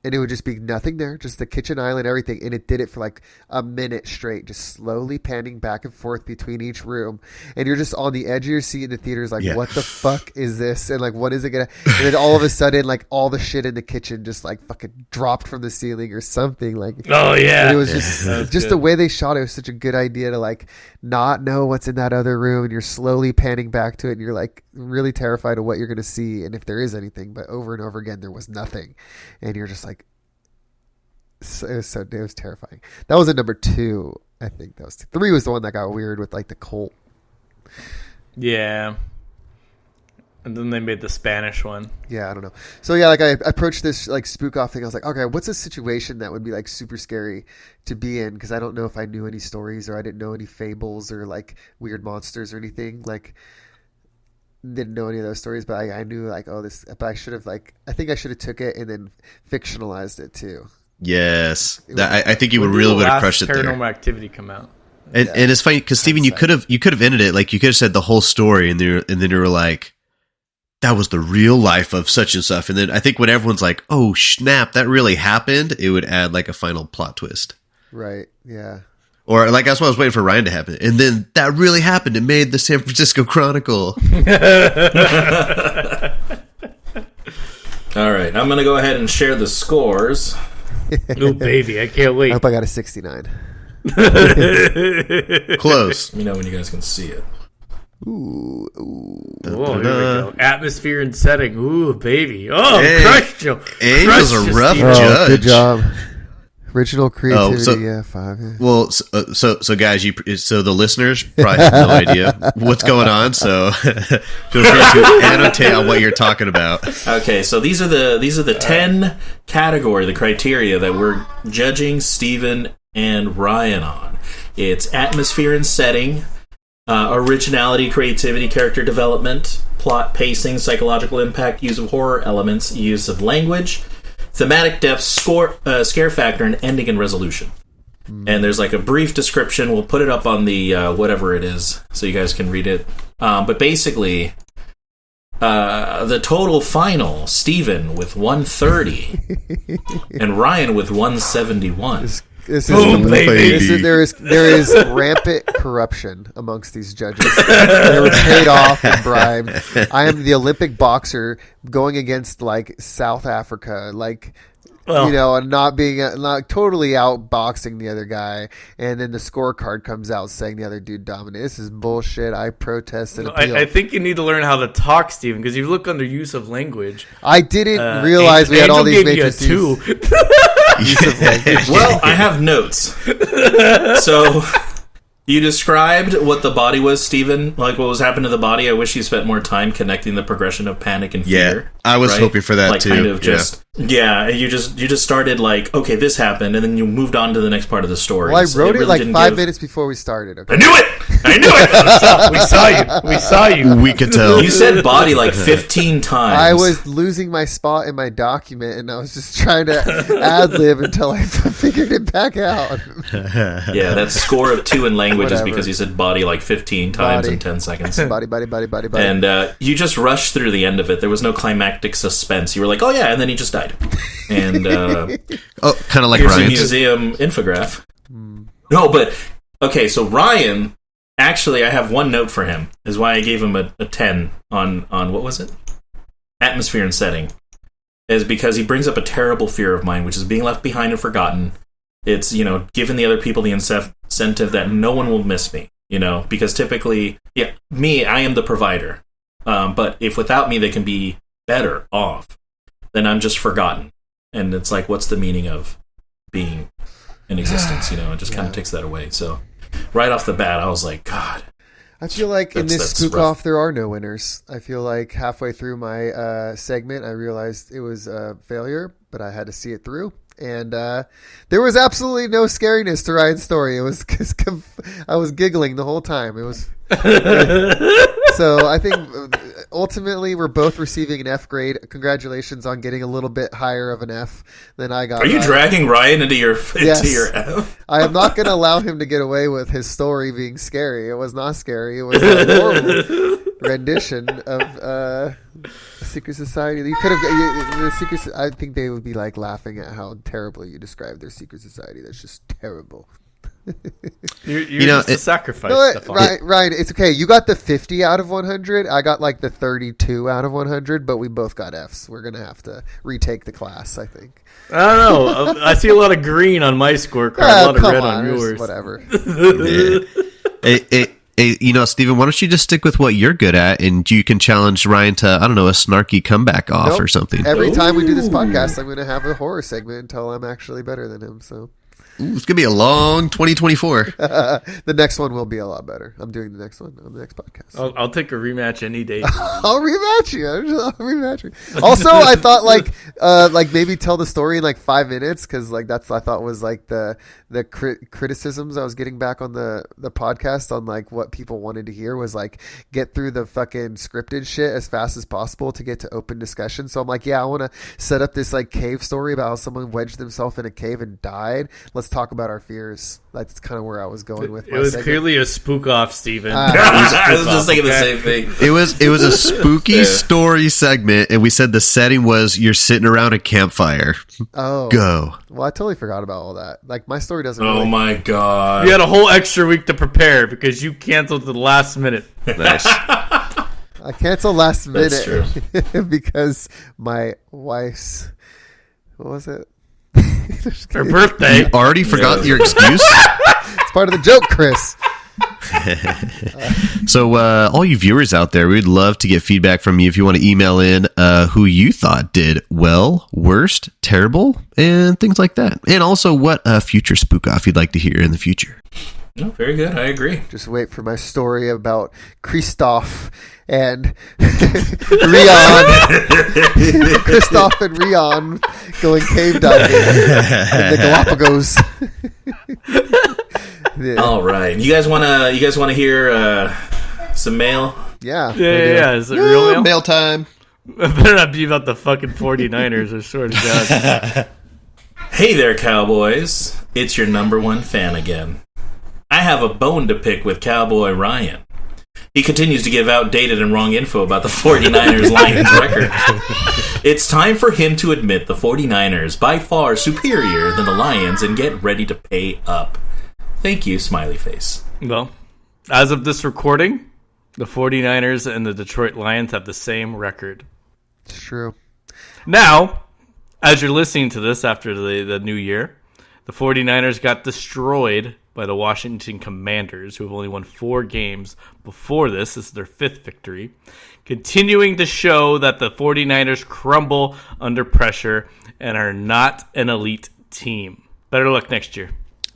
S4: And it would just be nothing there, just the kitchen island, everything. And it did it for like a minute straight, just slowly panning back and forth between each room. And you're just on the edge of your seat in the theaters, like, what the fuck is this? And like, what is it gonna? And then all of a sudden, like, all the shit in the kitchen just like fucking dropped from the ceiling or something. Like,
S2: oh yeah,
S4: it was just the way they shot it was such a good idea to like not know what's in that other room, and you're slowly panning back to it, and you're like really terrified of what you're gonna see and if there is anything. But over and over again, there was nothing, and you're just like. It was terrifying. That was at number 2. I think that was 3 was the one that got weird with like the cult.
S2: Yeah. And then they made the Spanish one.
S4: Yeah, I don't know. So yeah, like I approached this like Spook-Off thing. I was like, okay, what's a situation that would be like super scary to be in? Because I don't know if I knew any stories or I didn't know any fables or like weird monsters or anything. Like didn't know any of those stories, but I knew like, oh, this. But I should have like I think I should have took it and then fictionalized it too.
S3: Yes, I think you would really would have crushed it there.
S2: Paranormal Activity come out,
S3: and it's funny because Steven, you could have ended it like you could have said the whole story, and then you were like, that was the real life of such and stuff, and then I think when everyone's like, oh snap, that really happened, it would add like a final plot twist,
S4: right? Yeah,
S3: or like that's what I was waiting for Ryan to happen, and then that really happened. It made the San Francisco Chronicle.
S5: All right, I'm gonna go ahead and share the scores.
S2: Oh baby, I can't wait.
S4: I hope I got a 69.
S3: Close.
S5: Let me know when you guys can see it.
S4: Ooh.
S2: Whoa, here we go. Atmosphere and setting. Ooh, baby. Oh,
S3: hey,
S2: crushed you.
S3: Angel's a rough judge.
S4: Oh, good job. Original creativity, 5. Yeah.
S3: Well, so guys, so the listeners probably have no idea what's going on. So feel free to annotate on what you're talking about.
S5: Okay, so these are the 10 category, the criteria that we're judging Steven and Ryan on. It's atmosphere and setting, originality, creativity, character development, plot, pacing, psychological impact, use of horror elements, use of language, thematic depth, scare factor, and ending and resolution. And there's like a brief description. We'll put it up on the whatever it is so you guys can read it. But basically, the total final, Steven with 130 and Ryan with 171.
S4: This is there is rampant corruption amongst these judges. They were paid off and bribed. I am the Olympic boxer going against like South Africa, like and not totally outboxing the other guy, and then the scorecard comes out saying the other dude dominated. This is bullshit. I protest and appeal.
S2: I think you need to learn how to talk, Steven, because you look under use of language.
S4: I didn't realize we had all these matrices.
S5: Well, I have notes. So you described what the body was, Steven, like what was happening to the body. I wish you spent more time connecting the progression of panic and fear.
S3: Yeah, I was hoping for that
S5: like
S3: too.
S5: Kind of just Yeah, you just started like, okay, this happened, and then you moved on to the next part of the story.
S4: Well, I
S5: So
S4: wrote it
S5: really
S4: like
S5: didn't
S4: 5 minutes before we started. Okay?
S5: I knew it! I knew it!
S2: We saw you. We saw you.
S3: We could tell.
S5: You said body like 15 times.
S4: I was losing my spot in my document, and I was just trying to ad-lib until I figured it back out.
S5: Yeah, that score of 2 in language is
S4: Whatever.
S5: because you said body like 15 times
S4: Body.
S5: in 10 seconds.
S4: Body.
S5: And you just rushed through the end of it. There was no climactic suspense. You were like, oh yeah, and then he just died. And
S3: kind of like
S5: here's a
S3: Ryan's.
S5: museum infograph. No, but okay, so Ryan, actually I have one note for him, is why I gave him a 10 on what was it? Atmosphere and setting. Is because he brings up a terrible fear of mine, which is being left behind and forgotten. It's, giving the other people the incentive that no one will miss me, because typically, I am the provider. But if without me they can be better off, then I'm just forgotten. And it's like, what's the meaning of being in existence? It just kind of takes that away. So right off the bat, I was like, God.
S4: I feel like in this
S5: that's
S4: Spook-Off,
S5: rough.
S4: there are no winners. I feel like halfway through my segment, I realized it was a failure, but I had to see it through. And there was absolutely no scariness to Ryan's story. It was I was giggling the whole time. It was so I think ultimately we're both receiving an F grade. Congratulations on getting a little bit higher of an F than I got.
S5: Are you dragging Ryan into your
S4: Yes.
S5: F?
S4: I am not going to allow him to get away with his story being scary. It was not scary. It was a normal rendition of Secret Society. You could have the Secret. I think they would be like laughing at how terribly you described their Secret Society. That's just terrible.
S2: You're just a sacrifice. Stefan.
S4: Ryan, it's okay. You got the 50 out of 100. I got like the 32 out of 100, but we both got Fs. We're going to have to retake the class, I think.
S2: I don't know. I see a lot of green on my scorecard, a lot of red on yours.
S4: Whatever.
S3: Hey, Steven, why don't you just stick with what you're good at, and you can challenge Ryan to, I don't know, a snarky comeback off
S4: Nope.
S3: or something.
S4: Every time we do this podcast, I'm going to have a horror segment until I'm actually better than him. So
S3: Ooh, it's going to be a long 2024.
S4: the next one will be a lot better. I'm doing the next one on the next podcast.
S2: I'll take a rematch any day.
S4: I'll rematch you. I'll rematch you. Also, I thought like maybe tell the story in like 5 minutes because like that's I thought was like the criticisms I was getting back on the podcast on like what people wanted to hear was like get through the fucking scripted shit as fast as possible to get to open discussion. So I'm like, yeah, I want to set up this like cave story about how someone wedged themselves in a cave and died. Let's talk about our fears. That's kind of where I was going with.
S2: It was clearly a spook-off, Steven.
S5: I was just thinking the same thing.
S3: It was a spooky story segment, and we said the setting was you're sitting around a campfire.
S4: Oh,
S3: Go.
S4: well, I totally forgot about all that. Like my story doesn't.
S5: Oh
S4: really,
S5: my God.
S2: You had a whole extra week to prepare because you canceled at the last minute.
S3: Nice.
S4: I canceled last
S5: That's
S4: minute because my wife's what was it?
S2: Her birthday.
S3: You already forgot your excuse?
S4: It's part of the joke, Chris.
S3: So, all you viewers out there, we'd love to get feedback from you if you want to email in who you thought did well, worst, terrible, and things like that. And also what future Spook-Off you'd like to hear in the future.
S5: Oh, very good. I agree.
S4: Just wait for my story about Christoph and Rion. Christoph and Rion going cave diving in the Galapagos. Yeah.
S5: All right. You guys wanna hear some mail?
S4: Yeah.
S2: Yeah. Is it real mail?
S3: Mail time.
S2: It better not be about the fucking 49ers, I swear to God.
S5: Hey there, Cowboys. It's your number one fan again. I have a bone to pick with Cowboy Ryan. He continues to give outdated and wrong info about the 49ers Lions record. It's time for him to admit the 49ers by far superior than the Lions and get ready to pay up. Thank you, smiley face.
S2: Well, as of this recording, the 49ers and the Detroit Lions have the same record.
S4: It's true.
S2: Now, as you're listening to this after the new year, the 49ers got destroyed by the Washington Commanders, who have only won 4 games before this. This is their 5th victory, continuing to show that the 49ers crumble under pressure and are not an elite team. Better luck next year.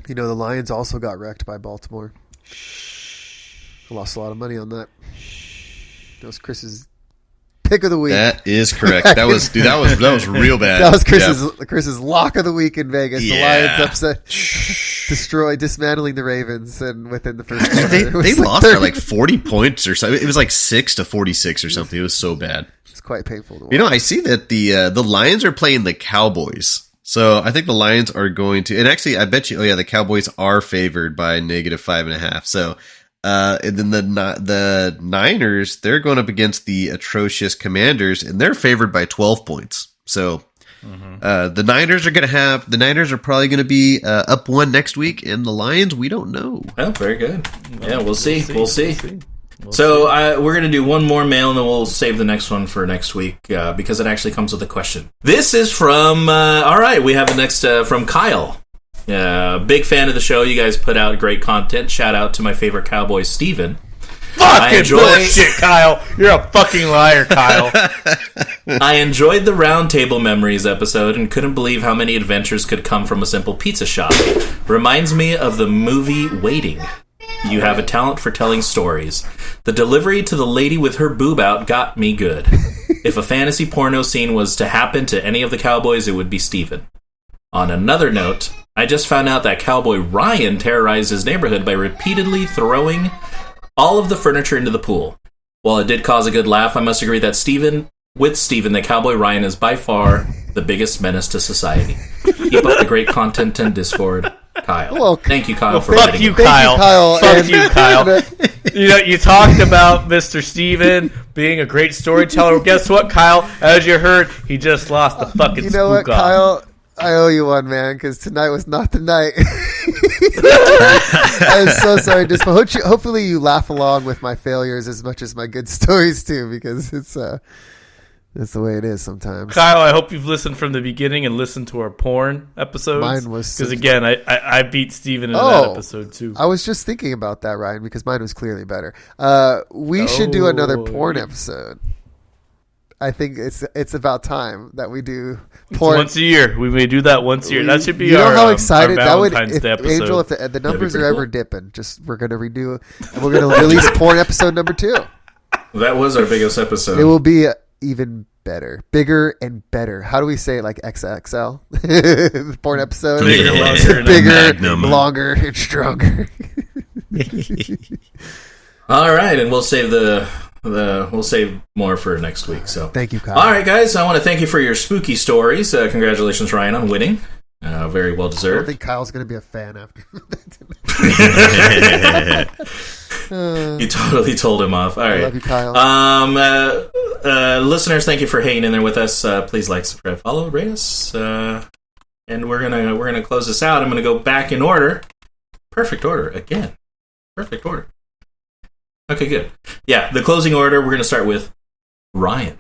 S4: You know, the Lions also got wrecked by Baltimore. I lost a lot of money on that. That was Chris's Pick of the week.
S3: That is correct. That was real bad.
S4: That was Chris's lock of the week in Vegas. The Lions upset, dismantling the Ravens, and within the first quarter,
S3: they lost by like 40 points or something. It was like 6-46 or something. It was so bad.
S4: It's quite painful to watch.
S3: I see that the Lions are playing the Cowboys. So I think the Lions are going to, and actually I bet you, the Cowboys are favored by -5.5. So and then the Niners, they're going up against the atrocious Commanders, and they're favored by 12 points. So the Niners are probably going to be up 1 next week, and the Lions, we don't know.
S5: Oh, very good. Yeah, we'll see. We'll see. So we're going to do one more mail, and then we'll save the next one for next week because it actually comes with a question. This is from, all right, we have the next from Kyle. Big fan of the show. You guys put out great content. Shout out to my favorite Cowboy, Steven.
S2: Fucking bullshit, Kyle. You're a fucking liar, Kyle.
S5: I enjoyed the Roundtable Memories episode and couldn't believe how many adventures could come from a simple pizza shop. Reminds me of the movie Waiting. You have a talent for telling stories. The delivery to the lady with her boob out got me good. If a fantasy porno scene was to happen to any of the Cowboys, it would be Steven. On another note, I just found out that Cowboy Ryan terrorized his neighborhood by repeatedly throwing all of the furniture into the pool. While it did cause a good laugh, I must agree that that Cowboy Ryan is by far the biggest menace to society. Keep up the great content and Discord, Kyle.
S4: Well,
S5: thank you, Kyle, for
S2: fuck
S5: writing
S2: you,
S5: in.
S2: Kyle.
S4: Thank
S2: Fuck you, Kyle. You talked about Mr. Steven being a great storyteller. Well, guess what, Kyle? As you heard, he just lost the fucking
S4: You know what,
S2: Spook-Off.
S4: Kyle? I owe you one, man, because tonight was not the night. I'm so sorry. Just hopefully you laugh along with my failures as much as my good stories too, because it's the way it is sometimes.
S2: Kyle, I hope you've listened from the beginning and listened to our porn episodes.
S4: Mine was
S2: because again, I beat Steven in that episode too.
S4: I was just thinking about that, Ryan, because mine was clearly better. We should do another porn episode. I think it's about time that we do porn
S2: once a year. We may do that once a year. That should be
S4: you
S2: our.
S4: know how excited
S2: our
S4: that would,
S2: Valentine's Day episode.
S4: Angel. If the numbers are ever dipping, we're gonna redo, and we're gonna release porn episode number 2.
S5: That was our biggest episode.
S4: It will be even better, bigger and better. How do we say it? Like XXL? The porn episode, bigger, longer, and stronger.
S5: All right, and we'll save we'll save more for next week. So
S4: thank you, Kyle.
S5: All right, guys, I want to thank you for your spooky stories. Congratulations, Ryan, on winning. Very well
S4: I don't
S5: deserved.
S4: think Kyle's going to be a fan after
S5: You totally told him off. All right.
S4: I love you, Kyle.
S5: Listeners, thank you for hanging in there with us. Please like, subscribe, follow, rate us. And we're gonna close this out. I'm gonna go back in order. Perfect order again. Perfect order. Okay, good. Yeah, the closing order. We're gonna start with Ryan.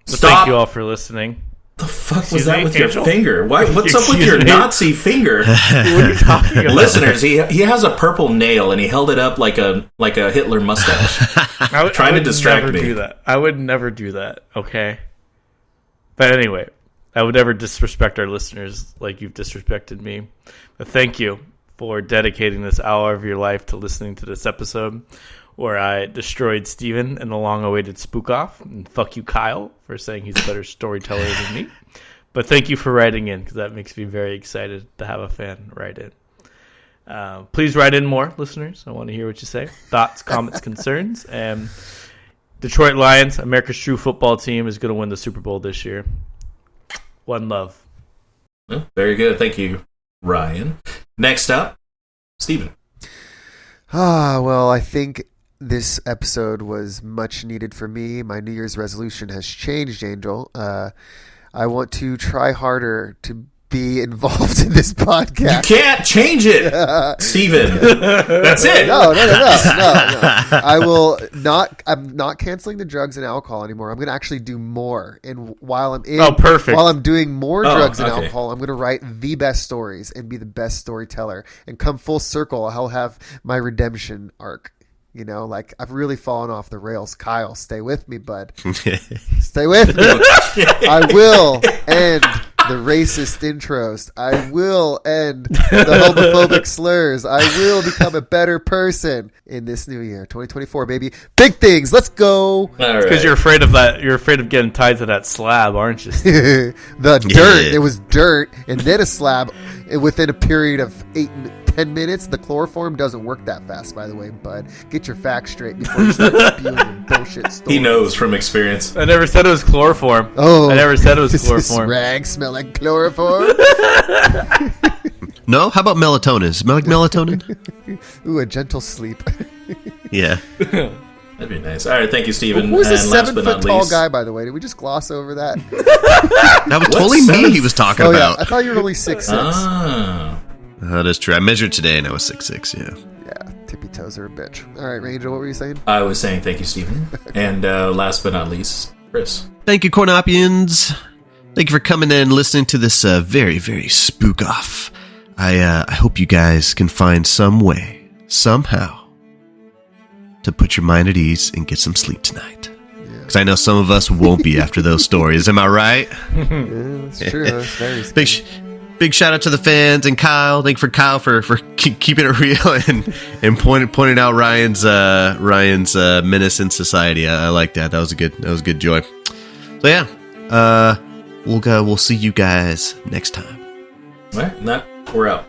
S2: So thank you all for listening.
S5: The fuck was that with your finger? What's up with
S2: Excuse
S5: your
S2: me?
S5: Nazi finger?
S2: What are you talking about?
S5: Listeners, he has a purple nail and he held it up like a Hitler mustache. Trying to distract
S2: never
S5: me.
S2: Do that. I would never do that. Okay. But anyway, I would never disrespect our listeners like you've disrespected me. But thank you for dedicating this hour of your life to listening to this episode where I destroyed Steven in the long-awaited Spook-Off. And fuck you, Kyle, for saying he's a better storyteller than me. But thank you for writing in, because that makes me very excited to have a fan write in. Please write in more, listeners. I want to hear what you say. Thoughts, comments, concerns. And Detroit Lions, America's true football team, is going to win the Super Bowl this year. One love.
S5: Oh, very good. Thank you, Ryan. Next up, Steven.
S4: Well, I think this episode was much needed for me. My New Year's resolution has changed, Angel. I want to try harder to be involved in this podcast.
S5: You can't change it, Steven. That's it.
S4: No. I will not. I'm not canceling the drugs and alcohol anymore. I'm going to actually do more. And while I'm
S2: perfect.
S4: While I'm doing more drugs and
S5: okay.
S4: alcohol, I'm going to write the best stories and be the best storyteller. And come full circle, I'll have my redemption arc. You know, like I've really fallen off the rails. Kyle, stay with me, bud. Stay with me. I will end the racist intros. I will end the homophobic slurs. I will become a better person in this new year, 2024, baby. Big things. Let's go.
S2: Because you're afraid of that. You're afraid of getting tied to that slab, aren't you?
S4: The dirt. It was dirt and then a slab within a period of 10 minutes. The chloroform doesn't work that fast, by the way, bud. Get your facts straight before you start spewing your bullshit stories.
S5: He knows from experience.
S2: I never said it was chloroform.
S4: Oh,
S2: I never said it was
S4: does
S2: chloroform.
S4: This rag smell like chloroform?
S3: No? How about melatonin? Smell like melatonin?
S4: Ooh, a gentle sleep.
S3: Yeah.
S5: That'd be nice. All right, thank you, Steven.
S4: Who's
S5: and
S4: this
S5: last but
S4: 7
S5: not
S4: foot tall
S5: least,
S4: guy, by the way? Did we just gloss over that?
S3: That was totally me he was talking
S4: Oh,
S3: about.
S4: yeah. I thought you were only 6'6".
S5: Ah.
S3: That is true. I measured today and I was 6'6", yeah.
S4: Yeah, tippy toes are a bitch. All right, Ranger, what were you saying?
S5: I was saying thank you, Steven. And last but not least, Chris.
S3: Thank you, CoinOp-ians. Thank you for coming in and listening to this very, very spook-off. I hope you guys can find some way, somehow, to put your mind at ease and get some sleep tonight. Because I know some of us won't be after those stories. Am I right?
S4: Yeah, that's true. That's very scary.
S3: Big shout out to the fans and Kyle. Thank you for Kyle for keeping it real and pointing out Ryan's menace in society. I like that. That was a good joy. So yeah, we'll see you guys next time.
S5: All right, and that we're out.